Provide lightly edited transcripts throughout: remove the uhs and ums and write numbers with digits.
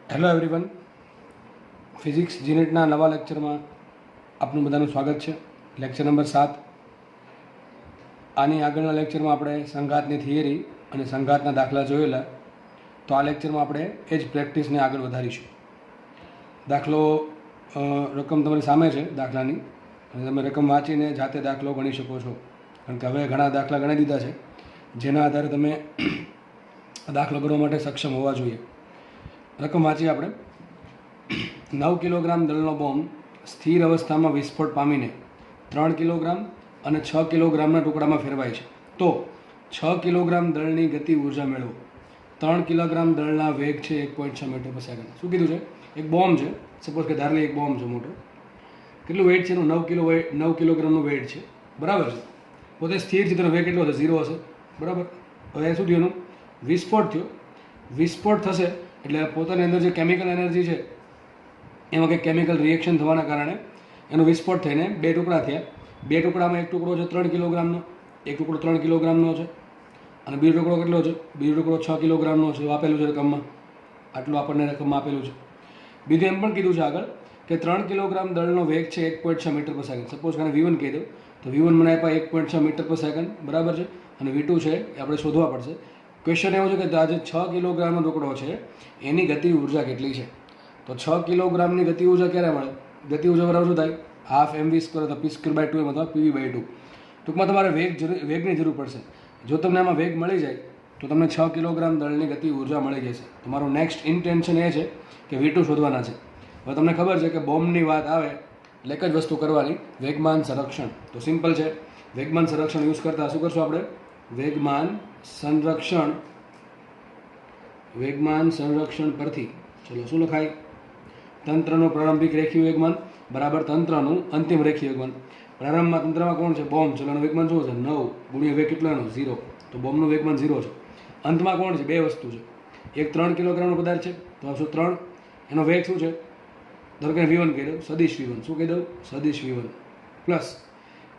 Hello everyone, physics જીનેટના નવા લેક્ચરમાં આપનું બધાનું સ્વાગત છે. Lecture number 7. આની આગળના લેક્ચરમાં આપણે સંઘાતની થિયરી અને સંઘાતના દાખલા જોયેલા. તો આ લેક્ચરમાં આપણે એ જ પ્રેક્ટિસને આગળ વધારીશું. દાખલો રકમ તમારી સામે છે દાખલાની, અને તમે રકમ વાંચીને જાતે દાખલો ગણી શકો છો, કારણ કે હવે ઘણા દાખલા ગણી દીધા છે જેના આધારે તમે દાખલો કરવા માટે સક્ષમ હોવા જોઈએ. રકમ વાંચીએ આપણે. 9 કિલોગ્રામ દળનો બોમ્બ સ્થિર અવસ્થામાં વિસ્ફોટ પામીને 3 કિલોગ્રામ અને 6 કિલોગ્રામના ટુકડામાં ફેરવાય છે. તો 6 કિલોગ્રામ દળની ગતિ ઉર્જા મેળવો. 3 કિલોગ્રામ દળના વેગ છે 1.6 મીટર પર સેકન્ડ. શું કીધું છે? એક બોમ્બ છે, સપોઝ કે ધારેલી એક બોમ્બ છે મોટો. કેટલું વેઇટ છે એનું? 9 કિલોગ્રામનું વેઇટ છે, બરાબર છે. પોતે સ્થિર છે, તેનો વેગ કેટલો હશે? 0 હશે, બરાબર. હવે શું થયું? એનું વિસ્ફોટ થયો. વિસ્ફોટ થશે એટલે પોતાની અંદર જે કેમિકલ એનર્જી છે એમાં કંઈક કેમિકલ રિએક્શન થવાના કારણે એનો વિસ્ફોટ થઈને બે ટુકડા થયા. બે ટુકડામાં એક ટુકડો છે 3 કિલોગ્રામનો, એક ટુકડો 3 કિલોગ્રામનો છે, અને બીજો ટુકડો કેટલો છે? બીજો ટુકડો 6 કિલોગ્રામનો છે. આપેલું છે રકમમાં, આટલું આપણને રકમમાં આપેલું છે. બીજું એમ પણ કીધું છે આગળ કે 3 કિલોગ્રામ દળનો વેગ છે 1.6 મીટર પર સેકન્ડ. સપોઝ કે V1 કહી દો, તો V1 મને આપ્યા 1.6 મીટર પર સેકન્ડ, બરાબર છે. અને V2 છે એ આપણે શોધવા પડશે. ક્વેશ્ચન એવો છે કે આ જે 6 કિલોગ્રામનો ટુકડો છે એની ગતિ ઉર્જા કેટલી છે? તો 6 કિલોગ્રામની ગતિ ઉર્જા ક્યારે મળે? ગતિ ઉર્જા બરાબર શું થાય? હાફ mv² અથવા p²/2 એમ અથવા pv/2. ટૂંકમાં તમારે વેગની જરૂર પડશે. જો તમને આમાં વેગ મળી જાય તો તમને 6 કિલોગ્રામ દળની ગતિ ઉર્જા મળી જશે. તમારું નેક્સ્ટ ઇન્ટેન્શન એ છે કે V2 શોધવાના છે. હવે તમને ખબર છે કે બોમ્બની વાત આવે એટલે એક જ વસ્તુ કરવાની, વેગમાન સંરક્ષણ. તો સિમ્પલ છે, વેગમાન સંરક્ષણ યુઝ કરતાં શું કરશું આપણે? વેગમાન સંરક્ષણ પરથી ચલો શું લખાય? તંત્રનું પ્રારંભિક રેખીય વેગમાન બરાબર તંત્રનું અંતિમ રેખીય વેગમાન. પ્રારંભમાં તંત્રમાં કોણ છે? બોમ્બ. ચલો એનું વેગમાન શું છે? 9 ગુણ્યા વેગ કેટલો એનો? 0. તો બોમ્બનું વેગમાન 0 છે. અંતમાં કોણ છે? બે વસ્તુ છે. એક 3 કિલોગ્રામનો પદાર્થ છે, તો આવશું 3. એનો વેગ શું છે? ધારો કે V1 કહી દઉં, સદિશ V1. શું કહી દઉં? સદિશ V1. પ્લસ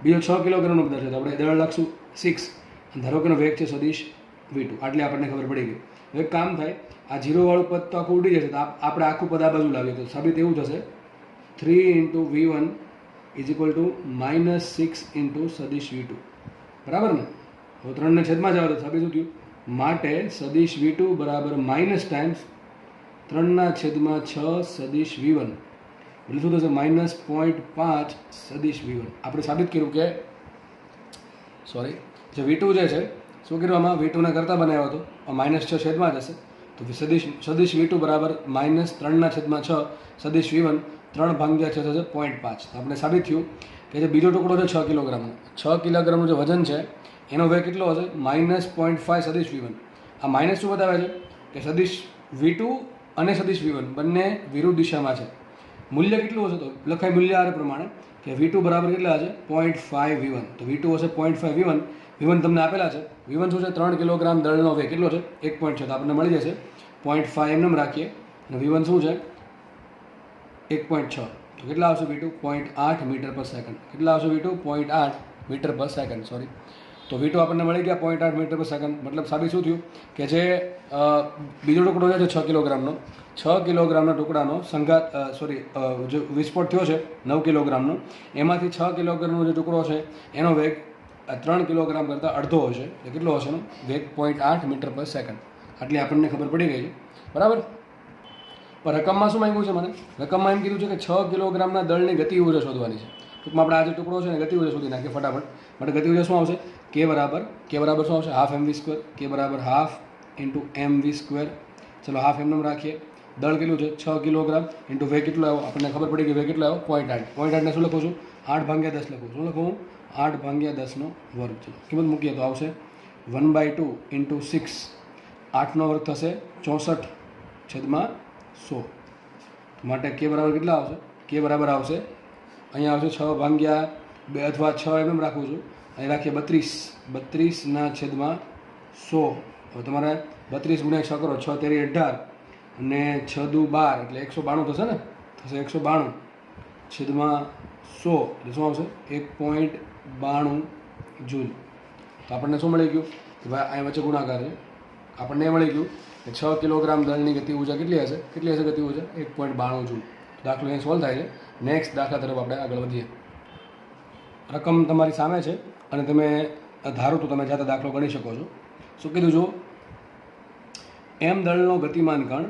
બીજો 6 કિલોગ્રામનો પદાર્થ છે, તો આપણે દળ લખશું 6. ધારો કે વેગ છે સદિશ V2. આટલી આપણને ખબર પડી ગઈ. હવે કામ થાય, આ 0 વાળું પદ તો આખું ઉડી જશે, તો આપણે આખું પદ આ બાજુ લાવીએ તો સાબિત એવું થશે 3 × V1 - 6 × સદિશ V2, બરાબર ને? હવે 3 ને છેદમાં જાવ તો સાબિત શું થયું? માટે સદિશ V2 બરાબર માઇનસ ટાઈમ્સ 3/6 સદિશ V1, એટલે શું થશે? -0.5 સદિશ V1. આપણે સાબિત કર્યું કે જે V2 જે છે, શું કર્યું આમાં? V2 ને કરતા બનાવ્યો હતો, -6 છેદમાં જશે, તો સદિશ V2 બરાબર -3/6 સદિશ V1, 3/6 થશે 0.5. તો આપણે સાબિત થયું કે જે બીજો ટુકડો છે 6 કિલોગ્રામનો, 6 કિલોગ્રામનું જે વજન છે એનો વેગ કેટલો હશે? -0.5 સદિશ V1. આ માઇનસ શું બતાવે છે? કે સદિશ V2 અને સદિશ V1 બંને વિરુદ્ધ દિશામાં છે. મૂલ્ય કેટલું હશે? તો લખાય મૂલ્ય આ પ્રમાણે કે V2 બરાબર કેટલા હશે? 0.5 V1. તો V2 હશે 0.5 V1. V1 તમને આપેલા છે. V1 શું છે? 3 કિલોગ્રામ દળનો વેગ કેટલો છે? 1.6. તો આપણને મળી જશે 0.5 એમ રાખીએ, અને V1 શું છે? 1.6. તો કેટલા આવશે V2? 0.8 મીટર પર સેકન્ડ. કેટલા આવશે V2? 0.8 મીટર પર સેકન્ડ, સોરી. તો V2 આપણને મળી ગયા 0.8 મીટર પર સેકન્ડ. મતલબ સાબિત શું થયું કે જે બીજો ટુકડો છે 6 કિલોગ્રામનો, 6 કિલોગ્રામના ટુકડાનો જે વિસ્ફોટ થયો છે 9 કિલોગ્રામનો, એમાંથી 6 કિલોગ્રામનો જે ટુકડો છે એનો વેગ 3 કિલોગ્રામ કરતાં અડધો હશે. એટલે કેટલો હશે એનો વેગ? 0.8 મીટર પર સેકન્ડ. આટલી આપણને ખબર પડી ગઈ છે, બરાબર. પણ રકમમાં શું માંગ્યું છે મને? રકમમાં એમ કીધું છે કે 6 કિલોગ્રામના દળની ગતિ ઉર્જા શોધવાની છે. ટૂંકમાં આપણે આ જે ટુકડો છે ને ગતિ ઉર્જા શોધી નાખીએ ફટાફટ. માટે ગતિ ઉર્જા શું આવશે? K બરાબર શું આવશે? Half mv². K બરાબર ½ × mv². ચલો હાફ એમનેમ રાખીએ. દળ કેટલું છે? 6 કિલોગ્રામ. ઇન્ટુ વેગ કેટલો આવ્યો? આપણને ખબર પડી ગઈ વેગ કેટલો આવ્યો? 0.8. 0.8 ને શું લખું છું? 8/10 લખું. શું લખું? 8/10 વર્ગ. ચલો કિંમત મૂકીએ તો આવશે 1/2 × 6. 8 નો વર્ગ થશે 64/100. માટે K બરાબર કેટલા આવશે? K બરાબર આવશે અહીંયા આવશે 6/2 અથવા 6 એમ રાખું છું. અહીં રાખીએ 32/100. હવે તમારે 32 × 6 કરો, 6 × 13 = 18 અને 6 × 2 = 12, એટલે 192 થશે ને? થશે 192/100. એટલે શું આવશે? 1.92 જૂલ. તો આપણને શું મળી ગયું કે ભાઈ અહીંયા વચ્ચે ગુણાકાર છે. આપણને એ મળી ગયું કે 6 કિલોગ્રામ દળની ગતિ ઉર્જા કેટલી હશે ગતિ ઉર્જા 1.92 જૂલ. દાખલો અહીં સોલ્વ થાય છે. નેક્સ્ટ દાખલા તરફ આપણે આગળ વધીએ. રકમ તમારી સામે છે અને તમે ધારો તો તમે જાતે દાખલો ગણી શકો છો. શું કીધું જુઓ, એમ દળનો ગતિમાન કણ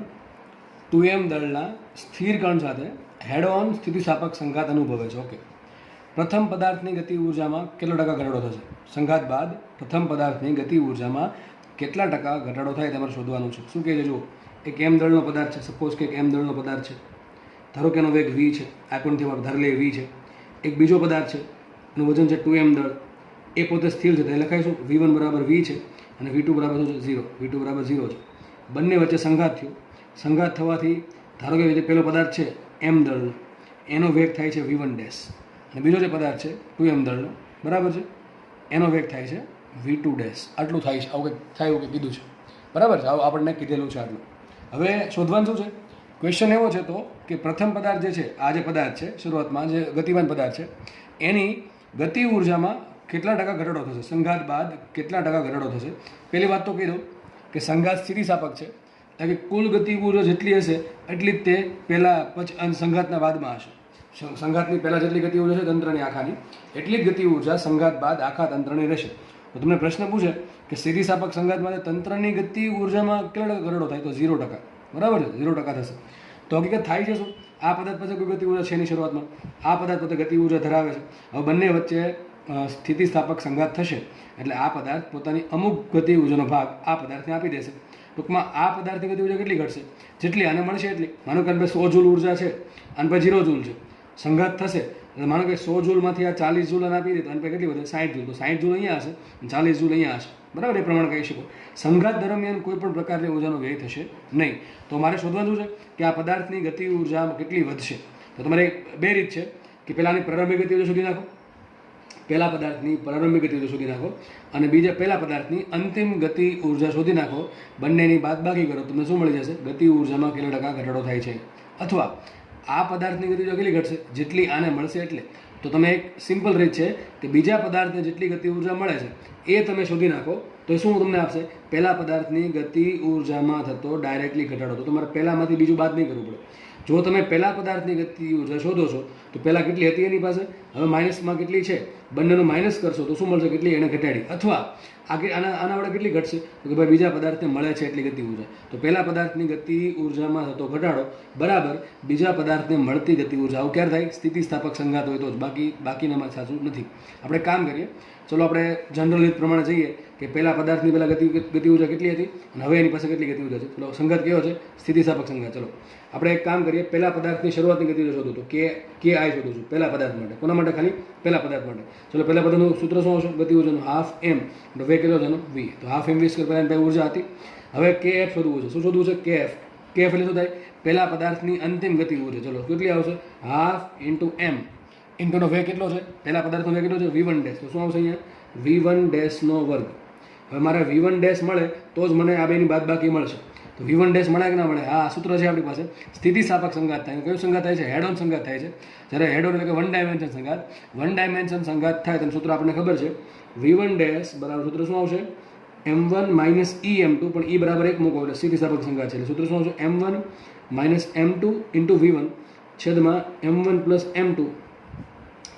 2m દળના સ્થિર કણ સાથે હેડ ઓન સ્થિતિસ્થાપક સંઘાત અનુભવે છે. ઓકે, પ્રથમ પદાર્થની ગતિ ઉર્જામાં કેટલો ટકા ઘટાડો થશે? સંઘાત બાદ પ્રથમ પદાર્થની ગતિ ઉર્જામાં કેટલા ટકા ઘટાડો થાય તમારે શોધવાનું છે. શું કહે છે જુઓ, એક એમ દળનો પદાર્થ છે. સપોઝ કે એક એમ દળનો પદાર્થ છે, ધારો કે એનો વેગ v છે, આકૃતિથી આપણે ધારી લઈએ v છે. એક બીજો પદાર્થ છે, એનું વજન છે 2m દળ, એ પોતે સ્થિર છે, તો લખાઈશું v1 બરાબર v છે અને v2 બરાબર શું છે 0. v2 બરાબર 0 છે. બંને વચ્ચે સંઘાત થયો. સંઘાત થવાથી ધારો કે જે પેલો પદાર્થ છે એમ દળનો, એનો વેગ થાય છે v1 ડેશ, અને બીજો જે પદાર્થ છે 2m દળનો, બરાબર છે, એનો વેગ થાય છે v2 ડેશ. આટલું થાય છે, આવું કંઈક થાય એવું કંઈક કીધું છે, બરાબર છે, આવું આપણને કીધેલું છે આટલું. હવે શોધવાનું શું છે? ક્વેશ્ચન એવો છે તો કે પ્રથમ પદાર્થ જે છે, આ જે પદાર્થ છે શરૂઆતમાં જે ગતિમાન પદાર્થ છે, એની ગતિ ઉર્જામાં કેટલા ટકા ઘટાડો થશે? સંઘાત બાદ કેટલા ટકા ઘટાડો થશે? પહેલી વાત તો કહી દઉં કે સંઘાત સ્થિતિસ્થાપક છે, એટલે કે કુલ ગતિ ઉર્જા જેટલી હશે એટલી જ તે પહેલાં સંઘાતના બાદમાં હશે. સંઘાતની પહેલાં જેટલી ગતિ ઉર્જા છે તંત્રની આખાની, એટલી જ ગતિ ઉર્જા સંઘાત બાદ આખા તંત્રની રહેશે. તો તમને પ્રશ્ન પૂછે કે સ્થિતિસ્થાપક સંઘાતમાં તંત્રની ગતિ ઉર્જામાં કેટલા ટકા ઘટાડો થાય? તો 0%. બરાબર છે, 0% થશે. તો હકીકત થાય છે શું? આ પદાર્થ પાસે કોઈ ગતિ ઉર્જા છે એની શરૂઆતમાં, આ પદાર્થ પોતે ગતિ ઉર્જા ધરાવે છે. હવે બંને વચ્ચે સ્થિતિસ્થાપક સંઘાત થશે એટલે આ પદાર્થ પોતાની અમુક ગતિ ઉર્જાનો ભાગ આ પદાર્થને આપી દેશે. ટૂંકમાં આ પદાર્થની ગતિ ઉર્જા કેટલી ઘટશે? જેટલી આને મળશે એટલી. માનો કે 100 જૂલ ઉર્જા છે અને પછી 0 જૂલ છે, સંઘાત થશે એટલે માનો કે 100 જૂલમાંથી આ 40 જૂલ આપી દે તો આને કેટલી વધે? 60 જૂલ. તો 60 જૂલ અહીંયા હશે, 40 જૂલ અહીંયા હશે, બરાબર? એ પ્રમાણે કહી શકો. સંઘાત દરમિયાન કોઈ પણ પ્રકારની ઉર્જાનો વ્યય થશે નહીં. તો મારે શોધવાનું છે કે આ પદાર્થની ગતિ ઉર્જા કેટલી વધશે. તો તમારે બે રીત છે કે પહેલાંની પ્રારંભિક ગતિ ઉર્જા શોધી નાખો, પહેલા પદાર્થની પ્રારંભિક ગતિ ઉર્જા શોધી નાખો, અને બીજા પહેલા પદાર્થની અંતિમ ગતિ ઉર્જા શોધી નાખો. બંનેની બાદબાકી કરો, તમને શું મળી જશે? ગતિ ઉર્જામાં કેટલા ટકા ઘટાડો થાય છે. અથવા આ પદાર્થની ગતિ ઉર્જા કેટલી ઘટશે? જેટલી આને મળશે એટલે. તો તમે એક સિમ્પલ રીત છે કે બીજા પદાર્થને જેટલી ગતિ ઉર્જા મળે છે એ તમે શોધી નાખો તો શું તમને આપશે? પહેલા પદાર્થની ગતિ ઉર્જામાં થતો ડાયરેક્ટલી ઘટાડો. તો તમારે પહેલામાંથી બીજું બાદ નહીં કરવું પડે. જો તમે પહેલા પદાર્થની ગતિ ઉર્જા શોધો છો તો પહેલાં કેટલી હતી એની પાસે, હવે માઇનસમાં કેટલી છે, બંનેનું માઇનસ કરશો તો શું મળશે? કેટલી એને ઘટાડી. અથવા આના વડે કેટલી ઘટશે? તો કે ભાઈ બીજા પદાર્થને મળે છે એટલી ગતિ ઉર્જા. તો પહેલા પદાર્થની ગતિ ઉર્જામાં થતો ઘટાડો બરાબર બીજા પદાર્થને મળતી ગતિ ઉર્જા. આવું ક્યારે થાય? સ્થિતિસ્થાપક સંઘાત હોય તો જ, બાકીનામાં સાચું નથી. આપણે કામ કરીએ, ચલો આપણે જનરલ રીત પ્રમાણે જઈએ કે પહેલા પદાર્થની પહેલાં ગતિ ઉર્જા કેટલી હતી અને હવે એની પાસે કેટલી ગતિ ઉર્જા છે. ચલો સંઘાત કેવો છે? સ્થિતિસ્થાપક સંઘાત. ચલો આપણે એક કામ કરીએ, પહેલા પદાર્થની શરૂઆતની ગતિ ઉર્જા શોધું તો કે આઈ શોધું છું પહેલા પદાર્થ માટે. કોના માટે? ખાલી પહેલા પદાર્થ માટે. ચલો પહેલા પદાર્થનું સૂત્ર શું આવશે? ગતિ ઉર્જાનું હાફ એમ, વે કેટલો છે? v. તો હાફ એમ v² પહેલાં એની ઉર્જા હતી. હવે કે એફ શોધવું છે. શું શોધવું છે? કે એફ. કે એફ એટલે શું થાય? પહેલા પદાર્થની અંતિમ ગતિ ઉર્જા. ચલો કેટલી આવશે? હાફ ઇન્ટુ એમ ઇન્ટુનો વે કેટલો છે? પહેલા પદાર્થનો વે કેટલો છે? v1 dash. તો શું આવશે અહીંયા? v1 ડેશનો વર્ગ. હવે મારે v1 ડેશ મળે તો જ મને આ બેની બાદબાકી મળશે. તો v1 ડેશ મળે કે ના મળે? હા, સૂત્ર છે આપણી પાસે. સ્થિતિસ્થાપક સંઘાત થાય. કયું સંઘાત થાય છે? હેડ ઓન સંઘાત થાય છે. જ્યારે હેડ ઓન એટલે કે વન ડાયમેન્શન સંઘાત. વન ડાયમેન્શન સંઘાત થાય તો સૂત્ર આપણને ખબર છે. v1 ડેશ બરાબર સૂત્ર શું આવશે? m1 માઇનસ em2, પણ e બરાબર 1 મૂકો એટલે સ્થિતિસ્થાપક સંઘાત છે. એટલે સૂત્ર શું આવશે? m1 minus m2 into v1 છેદમાં m1 plus m2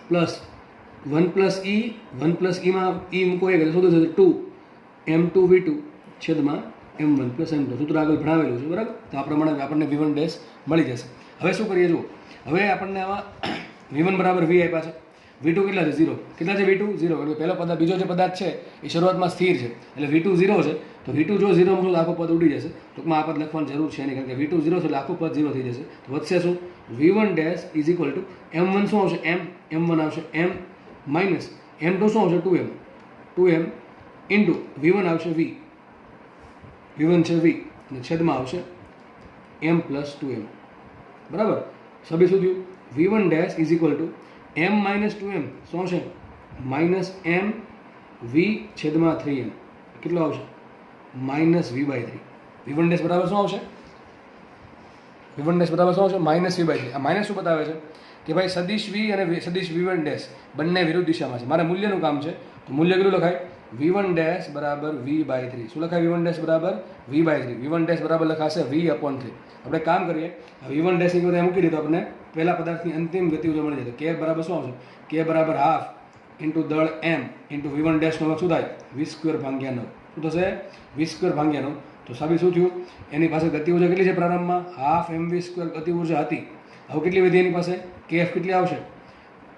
plus 1 plus ઇમાં e મૂકો 1 એટલે શું થશે? 2 m2 v2 છેદમાં m1 પ્લસ m2. સૂત્ર આગળ ભણાવેલું છે, બરાબર? તો આ પ્રમાણે આપણને v1 ડેશ મળી જશે. હવે શું કરીએ જુઓ, હવે આપણને આમાં v1 બરાબર v આપ્યા છે, v2 કેટલા છે? 0. કેટલા છે v2? 0. એટલે પહેલો પદાર્થ, બીજો જે પદાર્થ છે એ શરૂઆતમાં સ્થિર છે એટલે v2 0 છે. તો v2 જો 0 મૂકું તો આખો પદ ઉડી જશે. ટૂંકમાં આ પદ લખવાની જરૂર છે નહીં, કારણ કે v2 0 છે એટલે આખું પદ 0 થઈ જશે. તો વધશે શું? v1 dash is equal to m1 શું આવશે? m1 આવશે m માઇનસ m2 શું આવશે? 2m ઇન્ટુ v1 આવશે v1 છે v અને છેદમાં આવશે m પ્લસ 2m. બરાબર? સભી શું થયું? v1 dash is equal two m minus 2m શું આવશે? માઇનસ m v છેદમાં 3m. કેટલો આવશે? Minus v/3. v1 ડેશ બરાબર શું આવશે? v1 ડેશ બરાબર શું આવશે? Minus v/3. આ માઇનસ શું બતાવે છે કે ભાઈ સદિશ v અને સદિશ v1 ડેશ બંને વિરુદ્ધ દિશામાં છે. મારે મૂલ્યનું કામ છે તો મૂલ્ય કેટલું લખાય? v1 બરાબર v/3. શું લખાય? v1 બરાબર v/3. v1 બરાબર લખાશે v/3. આપણે કામ કરીએ, v1 ની કિંમત મૂકી દીધો, આપણને પહેલા પદાર્થની અંતિમ ગતિ ઊર્જા મળી જાય. તો k બરાબર શું આવશે? k બરાબર હાફ ઇન્ટુ દળ m ઇન્ટુ v1 નો શું થાય? v²/9. શું થશે? v²/9. તો સાબિત શું થયું? એની પાસે ગતિ ઊર્જા કેટલી છે પ્રારંભમાં? હાફ mv² ગતિ ઊર્જા હતી. હવે કેટલી વધી એની પાસે? kf કેટલી આવશે?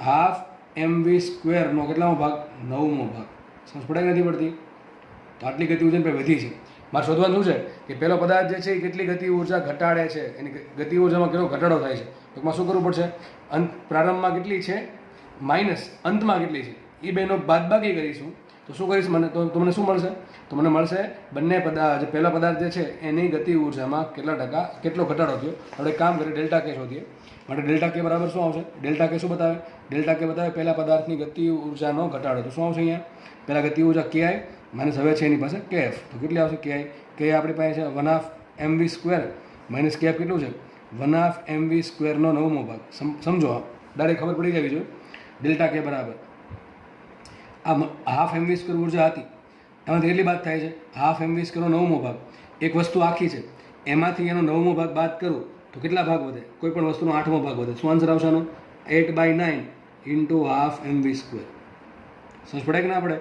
હાફ mv² નો કેટલામો ભાગ? 9મો ભાગ. સમજ પડે કે નથી પડતી? તો આટલી ગતિ ઊર્જા વધી છે. મારે શોધવાનું શું છે કે પેલો પદાર્થ જે છે એ કેટલી ગતિ ઊર્જા ઘટાડે છે, એની ગતિ ઊર્જામાં કેટલો ઘટાડો થાય છે. ટૂંકમાં શું કરવું પડશે? પ્રારંભમાં કેટલી છે માઇનસ અંતમાં કેટલી છે, એ બેનો બાદબાકી કરીશું. તો શું કરીશ? તો તમને શું મળશે? તો મને મળશે બંને જે પહેલા પદાર્થ જે છે એની ગતિ ઊર્જામાં કેટલો ઘટાડો થયો. આપણે કામ કરીએ, ડેલ્ટા કે શોધીએ. માટે ડેલ્ટા કે બરાબર શું આવશે? ડેલ્ટા કે શું બતાવે? ડેલ્ટા કે બતાવે પહેલા પદાર્થની ગતિ ઊર્જાનો ઘટાડો. તો શું આવશે અહીંયા? પહેલાં ગતિ ઊર્જા KI માઇનસ હવે છે એની પાસે KF. તો કેટલી આવશે KI? KI આપણી પાસે છે 1/2 mv² માઇનસ KF કેટલું છે? 1/2 mv² નો 9મો ભાગ. સમજો, ડાયરેક્ટ ખબર પડી જવી જોઈએ. ડેલ્ટા કે બરાબર આ હાફ mv² ઊર્જા હતી, એમાંથી કેટલી બાદ થાય છે? હાફ mv² નો 9મો ભાગ. એક વસ્તુ આખી છે, એમાંથી એનો 9મો ભાગ બાદ કરું તો કેટલા ભાગ વધે? કોઈ પણ વસ્તુનો 8મો ભાગ વધે. શું આન્સર આવશે આનો? 8/9 ઇન્ટુ હાફ mv². સમજ પડે કે ના પડે?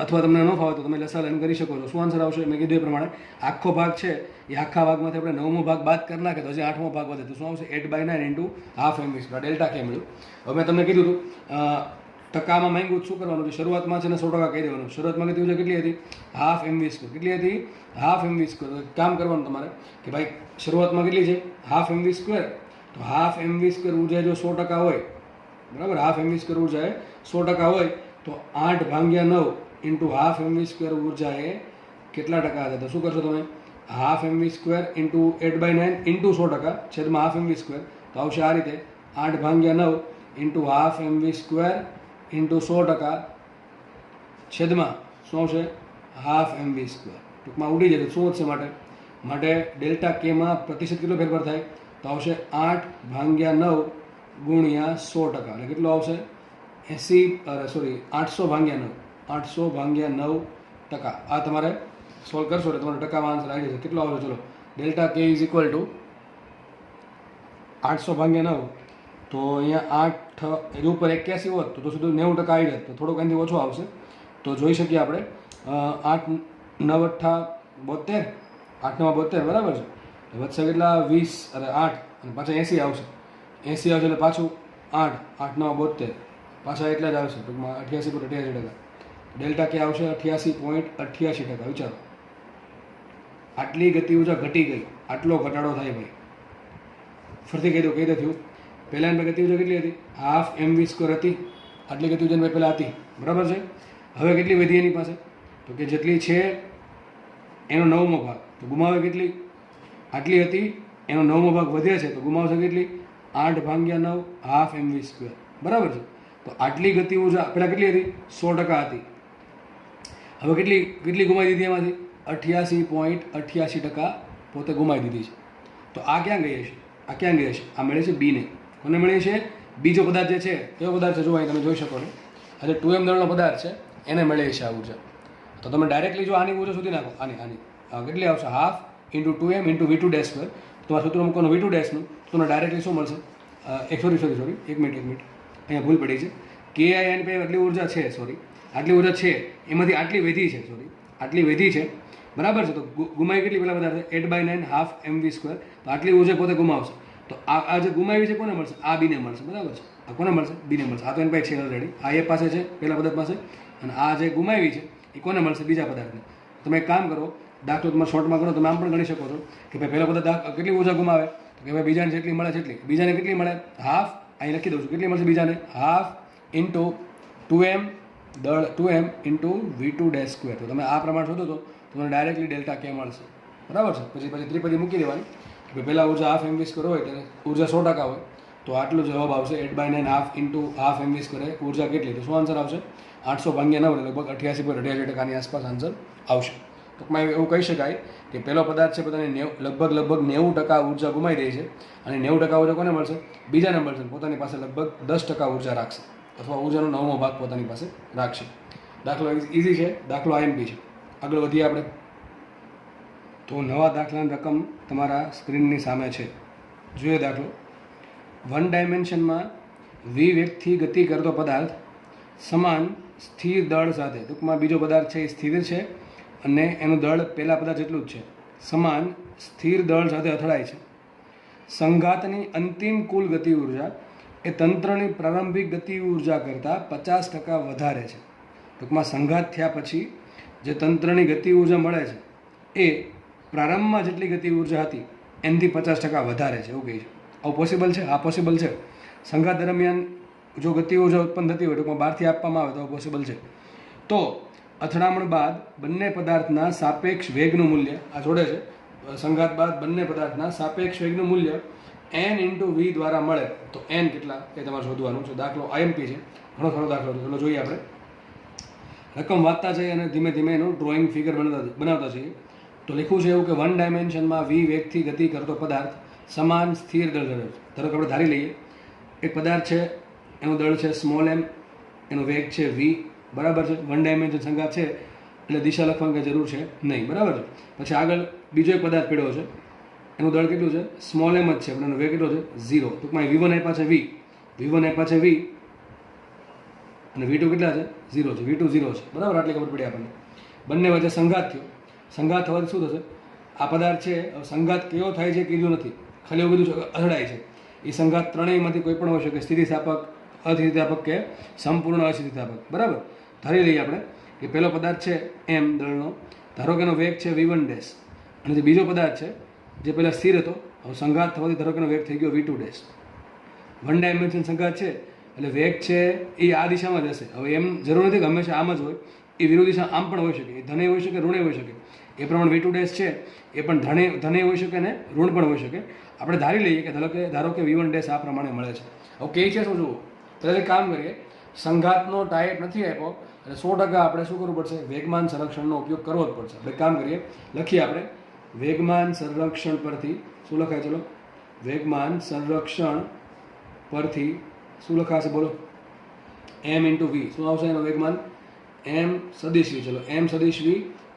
અથવા તમને ન ફાવે તો તમે લસાઅ કરી શકો છો. શું આન્સર આવશે? મેં કીધું એ પ્રમાણે આખો ભાગ છે એ આખા ભાગમાંથી આપણે 9મો ભાગ બાદ કરી નાખે તો હજી 8મો ભાગ વધે. તો શું આવશે? 8/9 ઇન્ટુ હાફ mv². ડેલ્ટા કે મળ્યું. હવે મેં તમને કીધું હતું ટકામાં માંગ્યું શું કરવાનું છે? શરૂઆતમાં છે ને 100% કહી દેવાનું. શરૂઆતમાં ગતિ ઊર્જા કેટલી હતી? Half mv². કેટલી હતી? Half mv². કામ કરવાનું તમારે કે ભાઈ શરૂઆતમાં કેટલી છે? Half mv². તો હાફ mv² ઊર્જા જો 100% હોય, બરાબર, હાફ mv² ઊર્જા એ 100% હોય તો 8/9 ઇન્ટુ હાફ mv² ઊર્જા એ કેટલા ટકા હતા? તો શું કરશો તમે? હાફ mv² ઇન્ટુ 8/9 ઇન્ટુ 100% છેદમાં હાફ mv². તો આવશે આ રીતે 8/9 ઇન્ટુ હાફ mv² ઇન્ટુ 100% છેદમાં શું આવશે? Half mv². ટૂંકમાં ઉડી જશે. શું વધશે? માટે ડેલ્ટા કેમાં પ્રતિશત કેટલો ફેરફાર થાય? તો આવશે 8/9 ગુણ્યા 100%. એટલે કેટલો આવશે? 800/9. 800/9%. આ તમારે સોલ્વ કરશો એટલે તમારે ટકામાં આન્સર આવી જશે. કેટલો આવશે? ચલો, ડેલ્ટા કે ઇઝ ઇક્વલ ટુ 800/9. તો અહીંયા 8 એની ઉપર 81 હોત તો સીધું 90% આવી જાય. તો થોડોક એનાથી ઓછો આવશે. તો જોઈ શકીએ આપણે 8 9 8 72, 8 9 72, બરાબર છે. વધશે કેટલા? 20 અરે 8 અને પાછા 80 આવશે. 80 આવશે એટલે પાછું 8 8 9 72 પાછા એટલા જ આવશે. ટૂંકમાં 88.88%. ડેલ્ટા કે આવશે 88.88%. વિચારો, આટલી ગતિ ઊર્જા ઘટી ગઈ, આટલો ઘટાડો થાય ભાઈ. ફરીથી કહી દો, કઈ રીતે થયું? પહેલાં ગતિ ઊર્જા કેટલી હતી? હાફ mv² હતી. આટલી ગતિ ઊર્જા પહેલાં હતી, બરાબર છે. હવે કેટલી વધી એની પાસે? તો કે જેટલી છે એનો 9મો ભાગ. તો ગુમાવે કેટલી? આટલી હતી, એનો 9મો ભાગ વધે છે તો ગુમાવશે કેટલી? 8/9 હાફ mv², બરાબર છે. તો આટલી ગતિ ઊર્જા પહેલાં કેટલી હતી? 100% હતી. હવે કેટલી ગુમાવી દીધી એમાંથી? 88.88% પોતે ગુમાવી દીધી છે. તો આ ક્યાં ગઈ હશે? આ ક્યાં ગઈ હશે? આ મળે છે બીને. કોને મળે છે? બીજો પદાર્થ જે છે, કયો પદાર્થ છે? જો અહીં તમે જોઈ શકો છો, આ જે 2m દળનો પદાર્થ છે એને મળે છે આ ઊર્જા. તો તમે ડાયરેક્ટલી જો આની ઊર્જા શોધી નાખો, આની કેટલી આવશે? Half into 2m into v2². તમારે સૂત્ર મૂકવાનું v2 નું. તમને ડાયરેક્ટલી શું મળશે? સોરી, એક મિનિટ અહીંયા ભૂલ પડી છે. KI એની પાસે આટલી ઊર્જા છે, આટલી ઊર્જા છે, એમાંથી આટલી વધી છે, આટલી વધી છે, બરાબર છે. તો ગુમાવી કેટલી પેલા વધારે? 8/9 હાફ mv². તો આટલી ઊર્જા પોતે ગુમાવશે. તો આ જે ગુમાવી છે કોને મળશે? આ બીને મળશે, બરાબર છે. આ કોને મળશે? બીને મળશે. આ તો એની પાસે છે ઓલરેડી. આ એ પાસે છે, પહેલા પદાર્થ પાસે. અને આ જે ગુમાવી છે એ કોને મળશે? બીજા પદાર્થને. તમે એક કામ કરો, દાખલો તમારે શોર્ટમાં કરો, તમે આમ પણ ગણી શકો છો કે ભાઈ પહેલો પદાર્થ કેટલી ઊર્જા ગુમાવે? તો કે ભાઈ બીજાને જેટલી મળે છે એટલી. બીજાને કેટલી મળે? હાફ. અહીં લખી દઉં છું, કેટલી મળશે બીજાને? Half into 2m into v2². તો તમે આ પ્રમાણ શોધો તો તમને ડાયરેક્ટલી ડેલ્ટા કે મળશે, બરાબર છે. પછી ત્રિપદી મૂકી દેવાની કે પહેલાં ઊર્જા હાફ mv² હોય ત્યારે ઊર્જા 100% હોય તો આટલો જવાબ આવશે. 8/9 હાફ ઇન્ટુ હાફ mv² ઊર્જા કેટલી? તો શું આન્સર આવશે? 800/9 લગભગ 88.88%ની આસપાસ આન્સર આવશે. ટૂંકમાં એવું કહી શકાય કે પહેલો પદાર્થ છે પોતાની લગભગ 90% ઊર્જા ગુમાવી દે છે અને 90% ઊર્જા કોને મળશે? બીજાને મળશે. પોતાની પાસે લગભગ 10% ઊર્જા રાખશે અથવા ઊર્જાનો 9મો ભાગ પોતાની પાસે રાખશે. દાખલો ઇઝી છે, દાખલો આઈએમપી છે. આગળ વધીએ આપણે. તો નવા દાખલાની રકમ તમારા સ્ક્રીનની સામે છે. જોઈએ દાખલો. 1 ડાયમેન્શનમાં વી વેગથી ગતિ કરતો પદાર્થ સમાન સ્થિર દળ સાથે, ટૂંકમાં બીજો પદાર્થ છે એ સ્થિર છે અને એનું દળ પહેલાં પદાર્થ જેટલું જ છે, સમાન સ્થિર દળ સાથે અથડાય છે. સંઘાતની અંતિમ કુલ ગતિ ઉર્જા એ તંત્રની પ્રારંભિક ગતિ ઉર્જા કરતાં 50% વધારે છે. ટૂંકમાં સંઘાત થયા પછી જે તંત્રની ગતિ ઉર્જા મળે છે એ પ્રારંભમાં જેટલી ગતિ ઉર્જા હતી એનાથી 50% વધારે છે, એવું કહે છે. આવું પોસિબલ છે? આ પોસિબલ છે. સંઘાત દરમિયાન જો ગતિ ઉર્જા ઉત્પન્ન થતી હોય, ટૂંકમાં બહારથી આપવામાં આવે તો પોસિબલ છે. તો અથડામણ બાદ બંને પદાર્થના સાપેક્ષ વેગનું મૂલ્ય, આ જોડે છે, સંઘાત બાદ બંને પદાર્થના સાપેક્ષ વેગનું મૂલ્ય n × v દ્વારા મળે. તો n કેટલા એ તમારે શોધવાનું છે. દાખલો આઈએમપી છે, ઘણો ખરો દાખલો છે. ચલો જોઈએ આપણે. રકમ વાંચતા જઈએ અને ધીમે ધીમે એનું ડ્રોઈંગ ફિગર બનાવતા જઈએ. તો લખ્યું છે એવું કે 1 ડાયમેન્શનમાં વી વેગથી ગતિ કરતો પદાર્થ સમાન સ્થિર દળ ધરાવે છે. ધારો કે આપણે ધારી લઈએ એક પદાર્થ છે, એનું દળ છે સ્મોલ m, એનો વેગ છે v, બરાબર છે. 1 ડાયમેન્શન સંઘાત છે એટલે દિશા લખવાની કંઈ જરૂર છે નહીં, બરાબર છે. પછી આગળ બીજો એક પદાર્થ પડ્યો છે, એનું દળ કેટલું છે? સ્મોલ m જ છે, પણ એનો વેગ કેટલો છે? 0. ટૂંકમાં v1 આપ્યા છે v1 આપ્યા છે v અને v2 કેટલા છે? 0 છે. v2 0 છે, બરાબર. આટલી ખબર પડી આપણને. બંને વચ્ચે સંઘાત થયો. સંઘાત થવાથી શું થશે? આ પદાર્થ છે, સંઘાત કેવો થાય છે કીધું નથી, ખાલી એવું કીધું છે અથડાય છે. એ સંઘાત ત્રણેયમાંથી કોઈ પણ હોઈ શકે, સ્થિતિસ્થાપક, અસ્થિતિસ્થાપક કે સંપૂર્ણ અસ્થિતિસ્થાપક, બરાબર. ધારી લઈએ આપણે કે પહેલો પદાર્થ છે m દળનો, ધારો કે એનો વેગ છે v1 ડેશ, અને જે બીજો પદાર્થ છે જે પહેલાં સ્થિર હતો, હવે સંઘાત થવાથી ધારો કે એનો વેગ થઈ ગયો v2 ડેશ. 1 ડાયમેન્શન સંઘાત છે એટલે વેગ છે એ આ દિશામાં જ હશે. હવે એમ જરૂર નથી કે હંમેશા આમ જ હોય, એ વિરોધી દિશા આમ પણ હોઈ શકે, એ ધને હોઈ શકે, ઋણે હોઈ શકે. એ પ્રમાણે v2 ડેશ છે એ પણ ધને હોઈ શકે અને ઋણ પણ હોઈ શકે. આપણે ધારી લઈએ કે ધારો કે v1 ડેશ આ પ્રમાણે મળે છે. હવે કે છે શું જુઓ, પહેલાં કામ કરીએ. સંઘાતનો ટાઈપ નથી આપ્યો એટલે 100% આપણે શું કરવું પડશે? વેગમાન સંરક્ષણનો ઉપયોગ કરવો જ પડશે. આપણે કામ કરીએ, લખીએ આપણે વેગમાન સંરક્ષણ પરથી શું લખાય? ચલો, વેગમાન સંરક્ષણ પરથી શું લખાશે? બોલો. m × v. શું આવશે એનો વેગમાન? m સદિશ v. ચલો, m સદિશ v